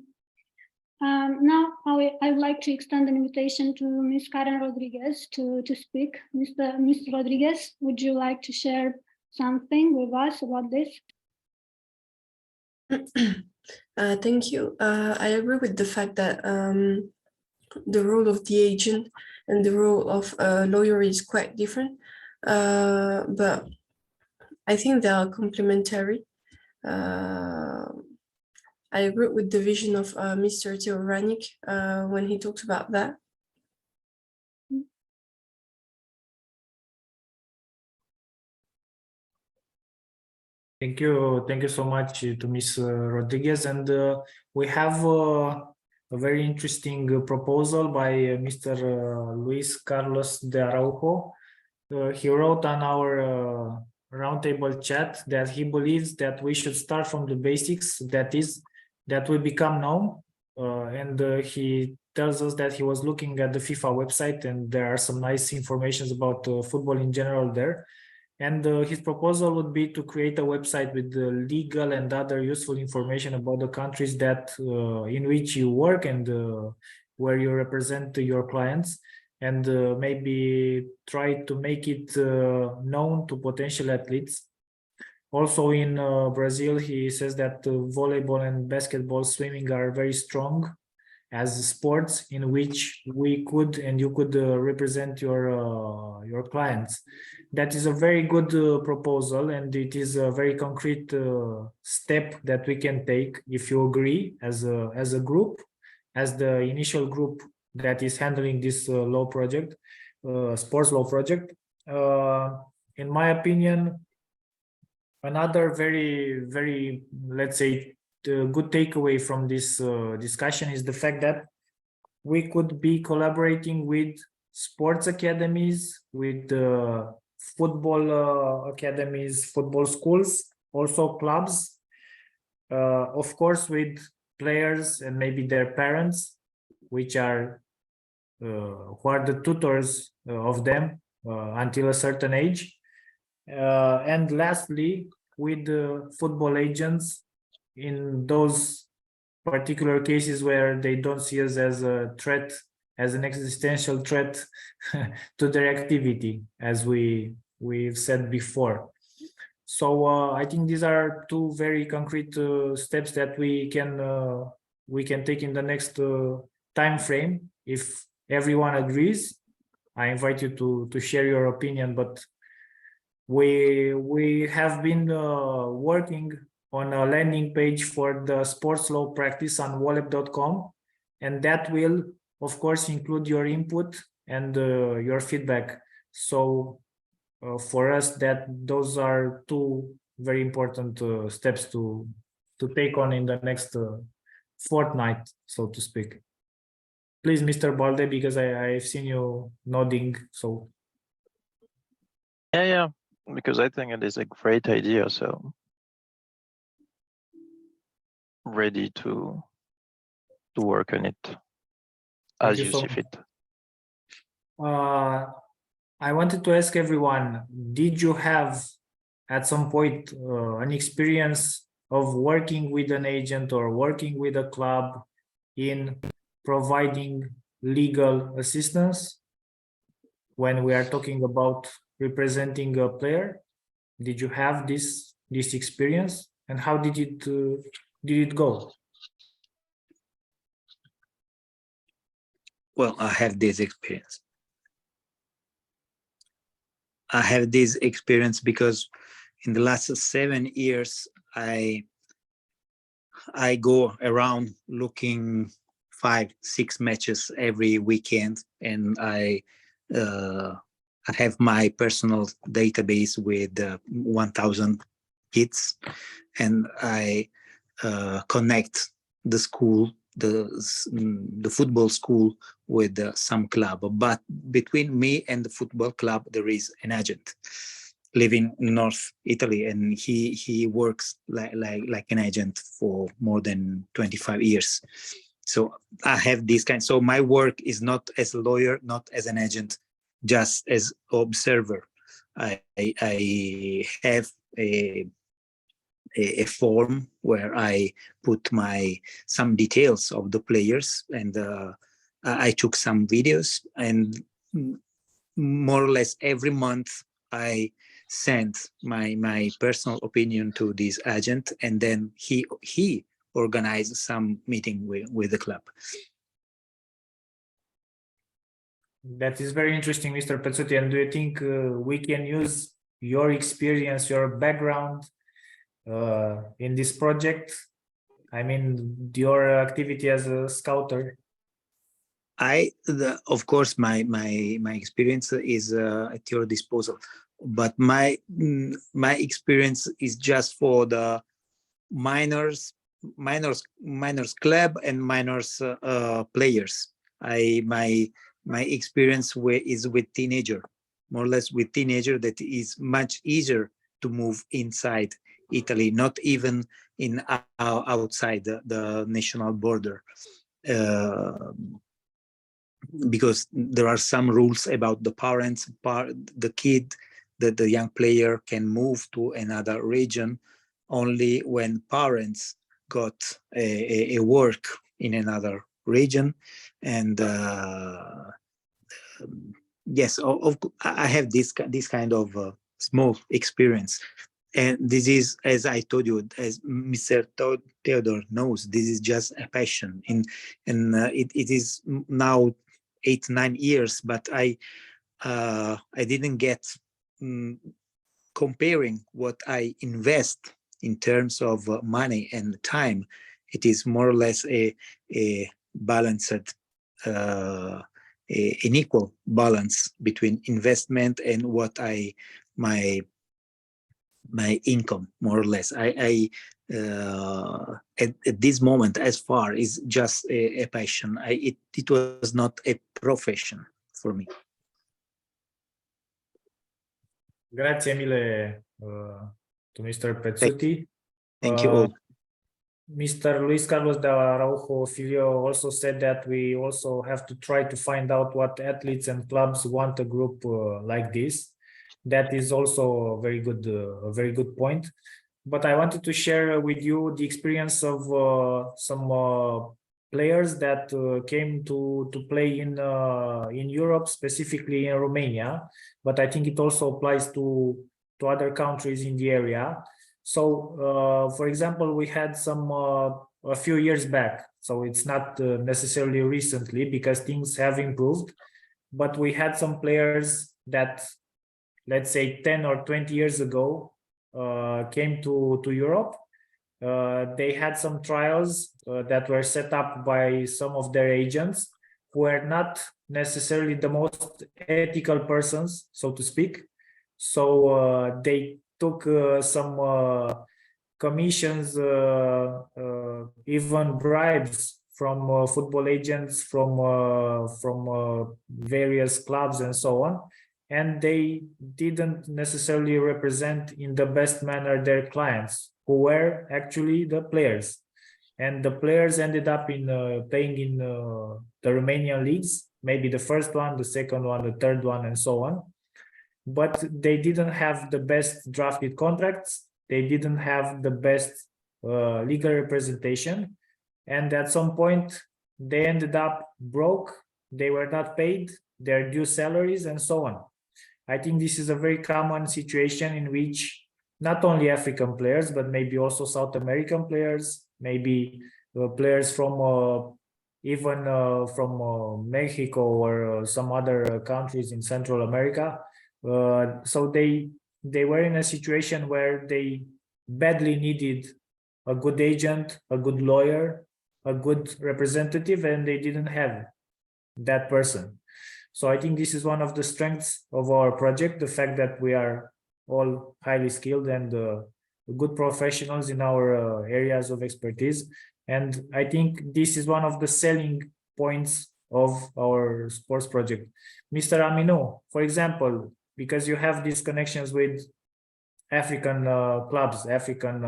Now, I would like to extend an invitation to Ms. Karen Rodriguez to speak. Ms. Rodriguez, would you like to share something with us about this? Thank you. I agree with the fact that the role of the agent and the role of a lawyer is quite different, but I think they are complementary. I agree with the vision of Mr. Teodor Burnar when he talks about that. Thank you so much to Ms. Rodriguez, and we have a very interesting proposal by Mr. Luis Carlos de Araujo. He wrote on our roundtable chat that he believes that we should start from the basics, that is, that we become known. And he tells us that he was looking at the FIFA website and there are some nice information about football in general there. And his proposal would be to create a website with legal and other useful information about the countries that in which you work and where you represent your clients, and maybe try to make it known to potential athletes. Also in Brazil, he says that volleyball and basketball, swimming are very strong as sports in which we could and you could represent your clients. That is a very good proposal, and it is a very concrete step that we can take if you agree as a group, as the initial group that is handling this law project, sports law project. In my opinion, another very, let's say, good takeaway from this discussion is the fact that we could be collaborating with sports academies, with football academies, football schools, also clubs, of course, with players and maybe their parents, which are who are the tutors of them until a certain age, and lastly, with the football agents in those particular cases where they don't see us as a threat, as an existential threat to their activity, as we've said before. So I think these are two very concrete steps that we can take in the next time frame. If everyone agrees, I invite you to share your opinion. But we have been working on a landing page for the sports law practice on wolep.com, and that will, of course, include your input and your feedback. So for us, those are two very important steps to take on in the next fortnight, so to speak. Please, Mr. Baldé, because I've seen you nodding. So yeah, because I think it is a great idea. So ready to work on it as you see fit. I wanted to ask everyone, did you have at some point an experience of working with an agent or working with a club in providing legal assistance when we are talking about representing a player? Did you have this experience, and how did it go? Well, I have this experience. I have this experience because in the last 7 years, I go around looking 5-6 matches every weekend, and I have my personal database with 1,000 kids, and I connect the school, the football school, with some club. But between me and the football club, there is an agent living in North Italy, and he works like an agent for more than 25 years. So I have this kind. So my work is not as a lawyer, not as an agent, just as observer. I have a form where I put some details of the players, and I took some videos, and more or less every month I send my personal opinion to this agent, and then he organized some meeting with the club. That is very interesting, Mr. Pezzuti. And do you think we can use your experience, your background in this project? I mean, your activity as a scouter. Of course, my experience is at your disposal, but my experience is just for the minors, minors club and minors players. My experience is with teenager, more or less with teenager, that is much easier to move inside Italy, not even in outside the national border, because there are some rules about the parents, the kid, that the young player can move to another region only when parents got a work in another region. And yes, I have this kind of small experience. And this is, as I told you, as Mr. Teodor knows, this is just a passion. And it is now 8-9 years, but I didn't get comparing what I invest in terms of money and time. It is more or less a balanced, an equal balance between investment and what my income, more or less. I at this moment, as far, is just a passion. It was not a profession for me. Grazie mille to Mr. Pezzuti. Thank you all. Mr. Luis Carlos de Araujo Filho also said that we also have to try to find out what athletes and clubs want a group like this. That is also a very good point. But I wanted to share with you the experience of some players that came to play in Europe, specifically in Romania. But I think it also applies to other countries in the area. So, for example, we had some a few years back. So it's not necessarily recently, because things have improved. But we had some players that, let's say 10 or 20 years ago, came to Europe. They had some trials that were set up by some of their agents, who were not necessarily the most ethical persons, so to speak. So they took some commissions, even bribes from football agents, from various clubs and so on. And they didn't necessarily represent in the best manner their clients, who were actually the players. And the players ended up in playing in the Romanian leagues, maybe the first one, the second one, the third one, and so on. But they didn't have the best drafted contracts. They didn't have the best legal representation. And at some point, they ended up broke. They were not paid their due salaries and so on. I think this is a very common situation in which not only African players, but maybe also South American players, maybe players from even from Mexico or some other countries in Central America. So they were in a situation where they badly needed a good agent, a good lawyer, a good representative, and they didn't have that person. So I think this is one of the strengths of our project, the fact that we are all highly skilled and good professionals in our areas of expertise. And I think this is one of the selling points of our sports project. Mr. Aminou, for example, because you have these connections with African clubs, African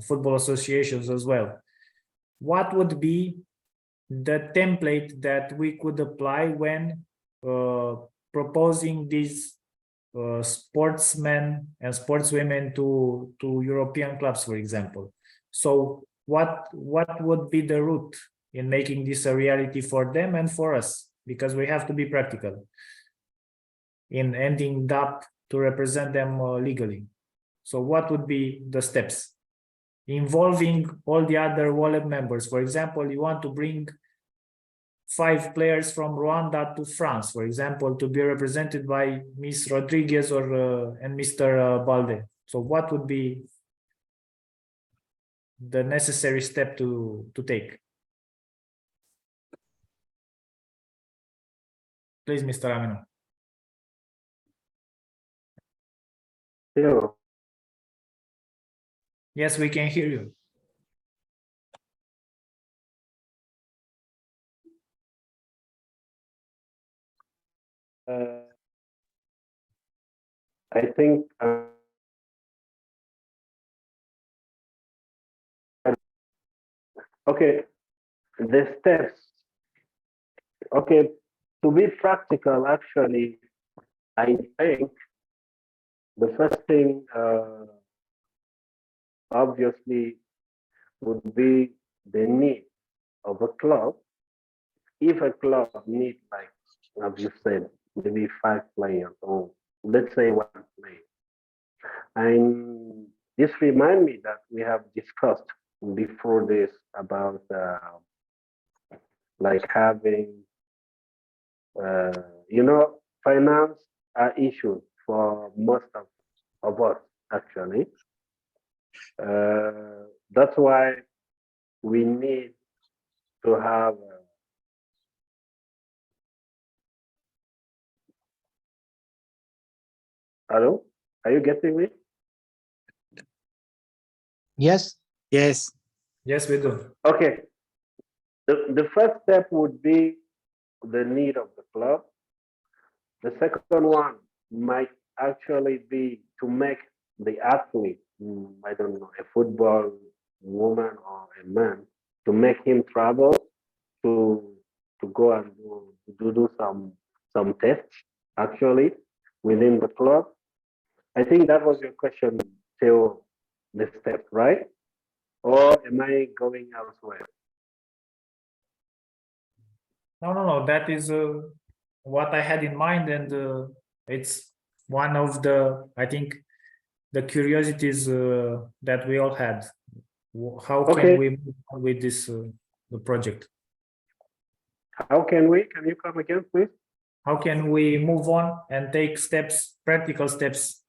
football associations as well, what would be the template that we could apply when proposing these sportsmen and sportswomen to European clubs, for example? So what would be the route in making this a reality for them and for us? Because we have to be practical in ending up to represent them legally. So what would be the steps involving all the other WOLEP members? For example, you want to bring 5 players from Rwanda to France, for example, to be represented by Ms. Rodriguez or and Mr. Baldé. So what would be the necessary step to take? Please, Mr. Aminou. Hello. Yes, we can hear you. I think okay, the steps. Okay, to be practical, actually, I think the first thing, obviously, would be the need of a club. If a club needs, like, as you said, maybe 5 players, or let's say 1 player. And this reminds me that we have discussed before this about like having, finance are issues for most of us, actually. That's why we need to have hello, are you getting me? Yes. Yes. Yes, we do. Okay. The first step would be the need of the club. The second one might actually be to make the athlete, I don't know, a football woman or a man, to make him travel to go and do some tests actually within the club. I think that was your question, Theo, the step, right? Or am I going elsewhere? No. That is what I had in mind, and it's one of the, I think, the curiosities that we all had. How Okay. can we move on with this the project? How can we? Can you come again, please? How can we move on and take steps, practical steps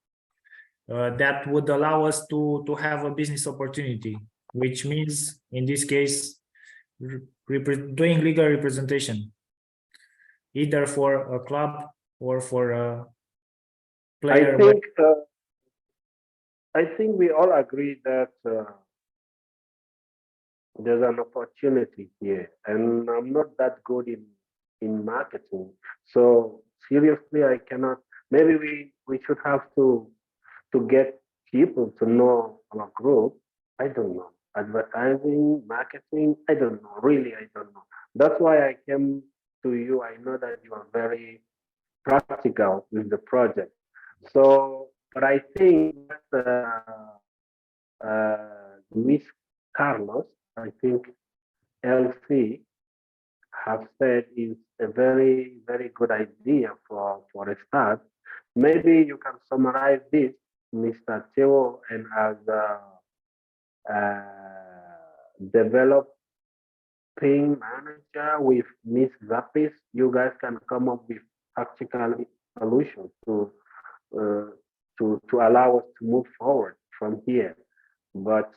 that would allow us to have a business opportunity, which means in this case doing legal representation, either for a club or for a player. I think we all agree that there's an opportunity here, and I'm not that good in marketing. So seriously, I cannot. Maybe we should have to get people to know our group. I don't know. Advertising, marketing, I don't know. Really, I don't know. That's why I came to you. I know that you are very practical with the project. So, but I think that Luis Carlos, I think LC have said is a very, very good idea for a start. Maybe you can summarize this, Mr. Teo, and as developing manager with Ms. Zapis, you guys can come up with practical solutions to allow us to move forward from here. But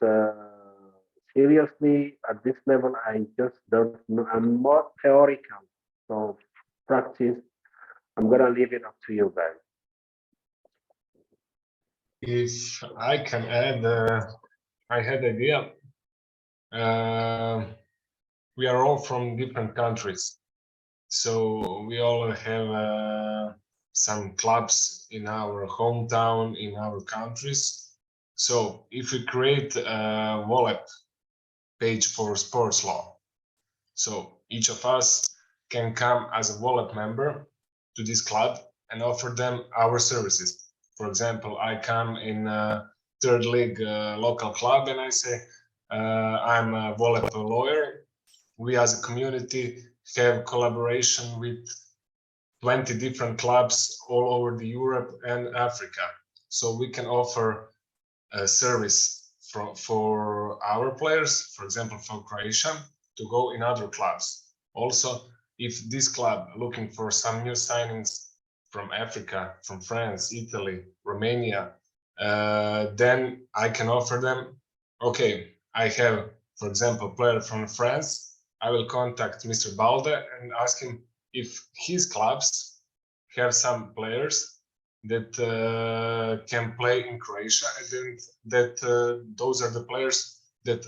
seriously, at this level, I just don't know. I'm more theoretical. So practice, I'm gonna leave it up to you guys. If I can add, I had idea. We are all from different countries, so we all have some clubs in our hometown, in our countries. So if we create a WOLEP page for sports law, so each of us can come as a WOLEP member to this club and offer them our services. For example, I come in a third league local club and I say, I'm a WOLEP lawyer. We as a community have collaboration with 20 different clubs all over the Europe and Africa. So we can offer a service for our players, for example, for Croatia, to go in other clubs. Also, if this club looking for some new signings from Africa, from France, Italy, Romania, then I can offer them, okay, I have, for example, a player from France. I will contact Mr. Baldé and ask him if his clubs have some players that can play in Croatia, and then those are the players that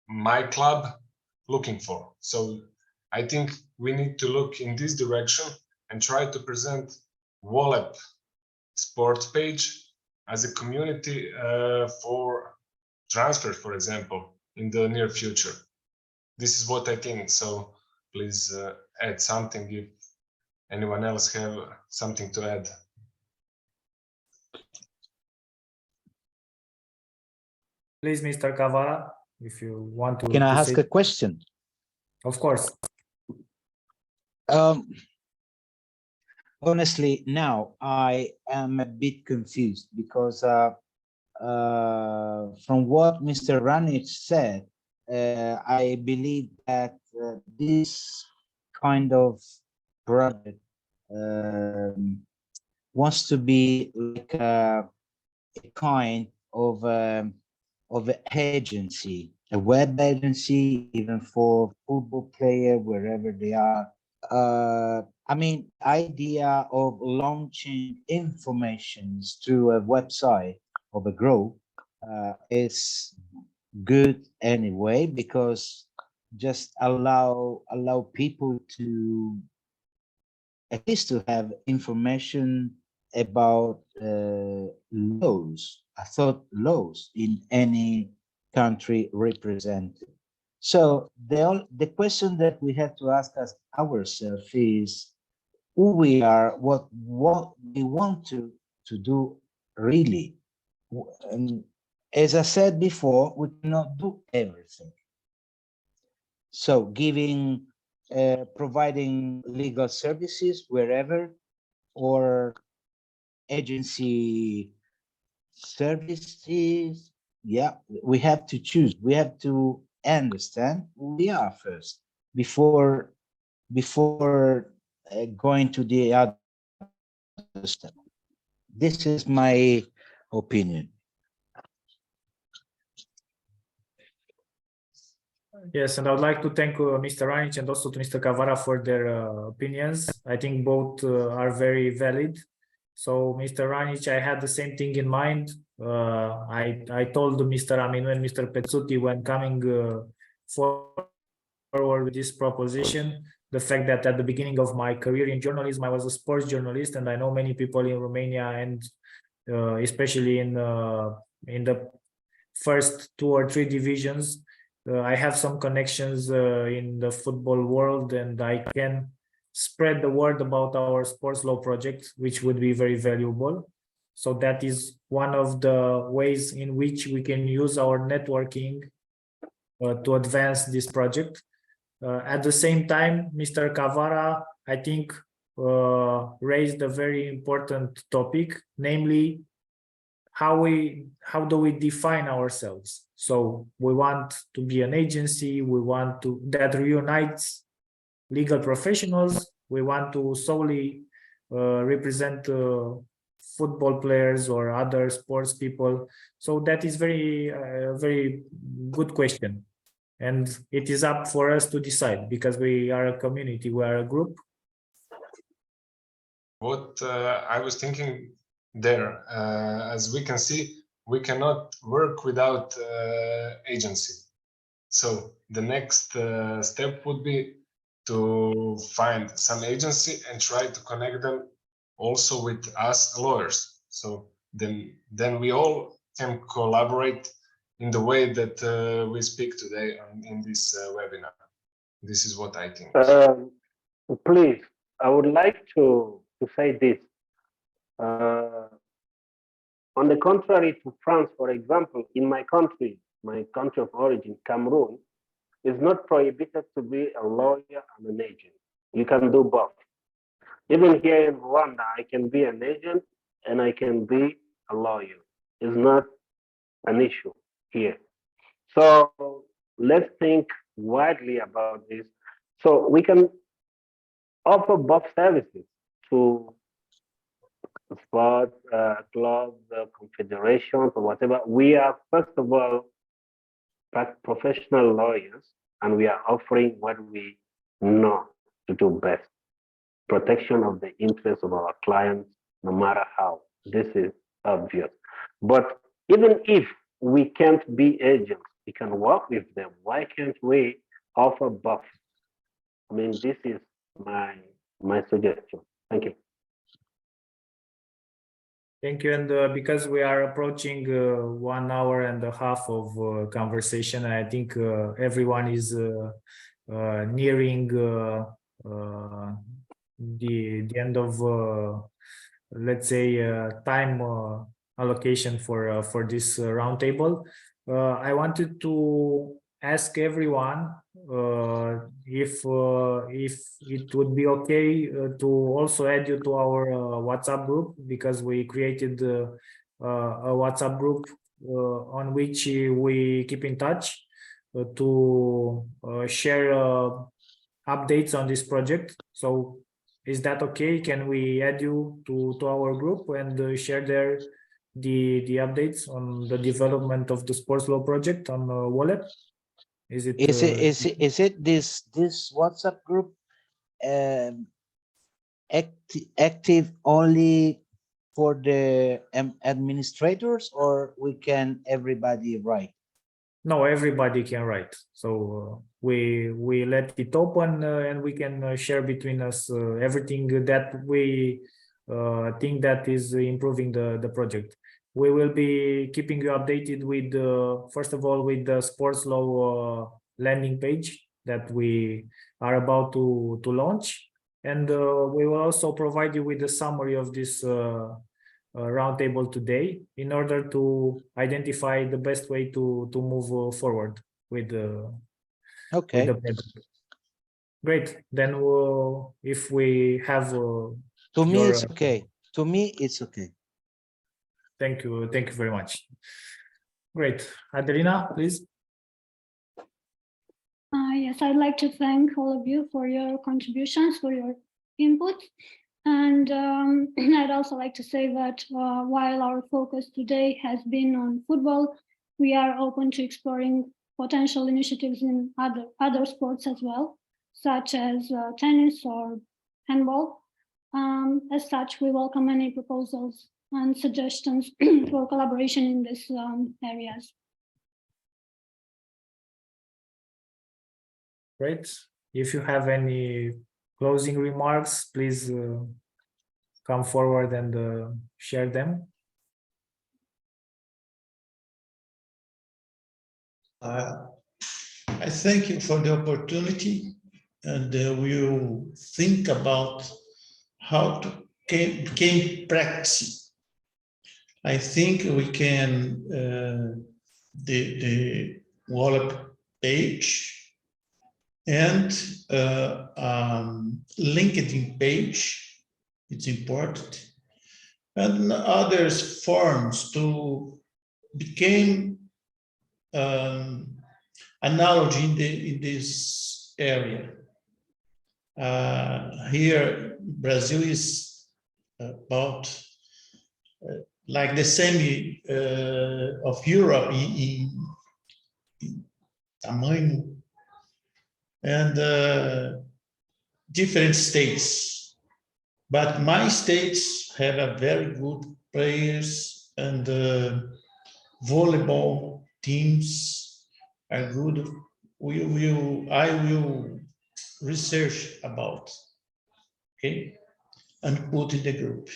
my club looking for. So I think we need to look in this direction and try to present WOLEP Sports page as a community for transfer, for example, in the near future. This is what I think. So please add something if anyone else have something to add. Please, Mr. Cavarra, if you want to. Can I ask say, a question? Of course. Honestly, now I am a bit confused because from what Mr. Ranić said, I believe that this kind of project wants to be like a kind of an agency, a web agency, even for football player wherever they are. I mean, idea of launching informations through a website of a group is good anyway, because just allow people to at least to have information about laws. I thought laws in any country represented. So the question that we have to ask ourselves is who we are, what we want to do really. And as I said before, we cannot do everything. So providing legal services wherever, or agency services, yeah, we have to choose. We have to understand who we are first before going to the other step. This is my opinion. Yes, and I would like to thank Mr. Ranić and also to Mr. Cavarra for their opinions. I think both are very valid. So, Mr. Ranić, I had the same thing in mind. I told Mr. Aminou and Mr. Pezzuti when coming forward with this proposition, the fact that at the beginning of my career in journalism, I was a sports journalist, and I know many people in Romania, and especially in the first 2 or 3 divisions. I have some connections in the football world, and I can spread the word about our sports law project, which would be very valuable. So that is one of the ways in which we can use our networking to advance this project. At the same time, Mr. Cavarra, I think, raised a very important topic, namely how do we define ourselves? So we want to be an agency, we want to that reunites legal professionals, we want to solely represent football players or other sports people. So that is very good question, and it is up for us to decide, because we are a community, we are a group. What I was thinking there, as we can see, we cannot work without agency. So the next step would be to find some agency and try to connect them also with us lawyers. So then we all can collaborate in the way that we speak today in this webinar. This is what I think. Please, I would like to say this. On the contrary to France, for example, in my country of origin, Cameroon, it's not prohibited to be a lawyer and an agent. You can do both. Even here in Rwanda, I can be an agent and I can be a lawyer. It's not an issue here. So let's think widely about this. So we can offer both services to sports clubs, confederations, or whatever. We are, first of all, professional lawyers, and we are offering what we know to do best: protection of the interests of our clients, no matter how. This is obvious. But even if we can't be agents, we can work with them. Why can't we offer both? I mean, this is my suggestion. Thank you. Thank you. And because we are approaching 1 hour and a half of conversation, I think everyone is nearing the end of, let's say, time allocation for this roundtable. I wanted to ask everyone if it would be okay to also add you to our WhatsApp group, because we created a WhatsApp group on which we keep in touch to share updates on this project. So is that okay? Can we add you to our group and share there the updates on the development of the sports law project on WOLEP? Is it this WhatsApp group active only for the administrators, or we can everybody write? No, everybody can write. So we let it open and we can share between us everything that we think that is improving the project. We will be keeping you updated with, first of all, with the sports law landing page that we are about to launch. And we will also provide you with a summary of this roundtable today in order to identify the best way to move forward with the project. Great. Then if we have to me it's okay. To me it's okay. Thank you very much. Great. Adelina, please. Yes, I'd like to thank all of you for your contributions, for your input. And I'd also like to say that while our focus today has been on football, we are open to exploring potential initiatives in other sports as well, such as tennis or handball. As such, we welcome any proposals and suggestions for collaboration in these areas. Great. If you have any closing remarks, please come forward and share them. I thank you for the opportunity, and we'll think about how to become practice. I think we can the WOLEP page and LinkedIn page, it's important, and others forms to become analogy in this area. Here, Brazil is about like the same of Europe in tamanho, and different states. But my states have a very good players, and volleyball teams are good. I will research about, okay, and put in the group.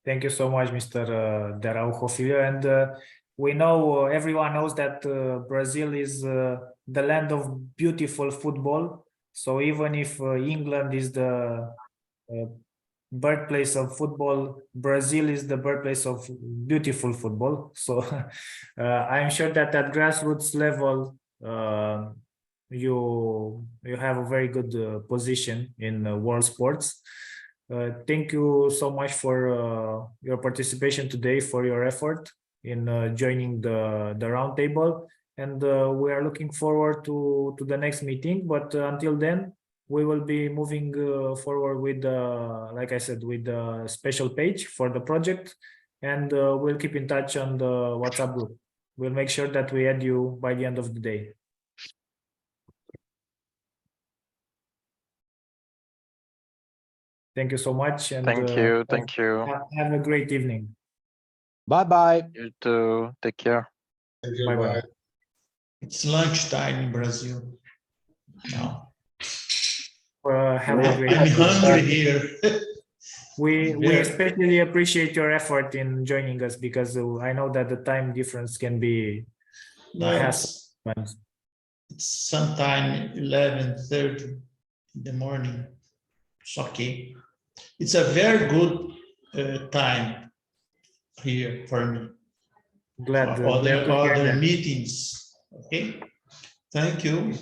Thank you so much, Mr. Araujo, Filho. And we know, everyone knows that Brazil is the land of beautiful football. So even if England is the birthplace of football, Brazil is the birthplace of beautiful football. So I'm sure that at grassroots level, you have a very good position in world sports. Thank you so much for your participation today, for your effort in joining the roundtable, and we are looking forward to the next meeting. But until then, we will be moving forward with, like I said, with the special page for the project, and we'll keep in touch on the WhatsApp group. We'll make sure that we add you by the end of the day. Thank you so much. And thank you. Have a great evening. Bye-bye. You too. Take care. Bye-bye. It's lunchtime in Brazil now. Have a great I'm hungry here. We Very- especially appreciate your effort in joining us because I know that the time difference can be No, has it's sometime 11:30 in the morning. It's okay. It's a very good time here for me. glad, For glad to hear other that. meetings. Okay. Thank you.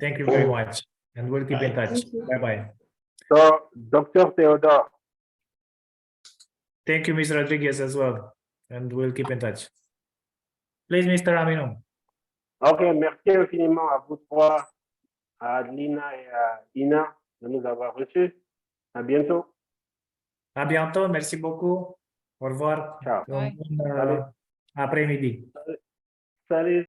Thank you very much, and we'll keep in Bye. touch. Thank you. Bye bye. So, Dr. Teodor, Thank you, Mr. Rodriguez, as well, and we'll keep in touch. Please, Mr. Aminou. ok, merci infiniment à vous trois, à Adelina et à Ina de nous avoir reçus. À bientôt. À bientôt. Merci beaucoup. Au revoir. Ciao. Un bon Salut. après-midi. Salut.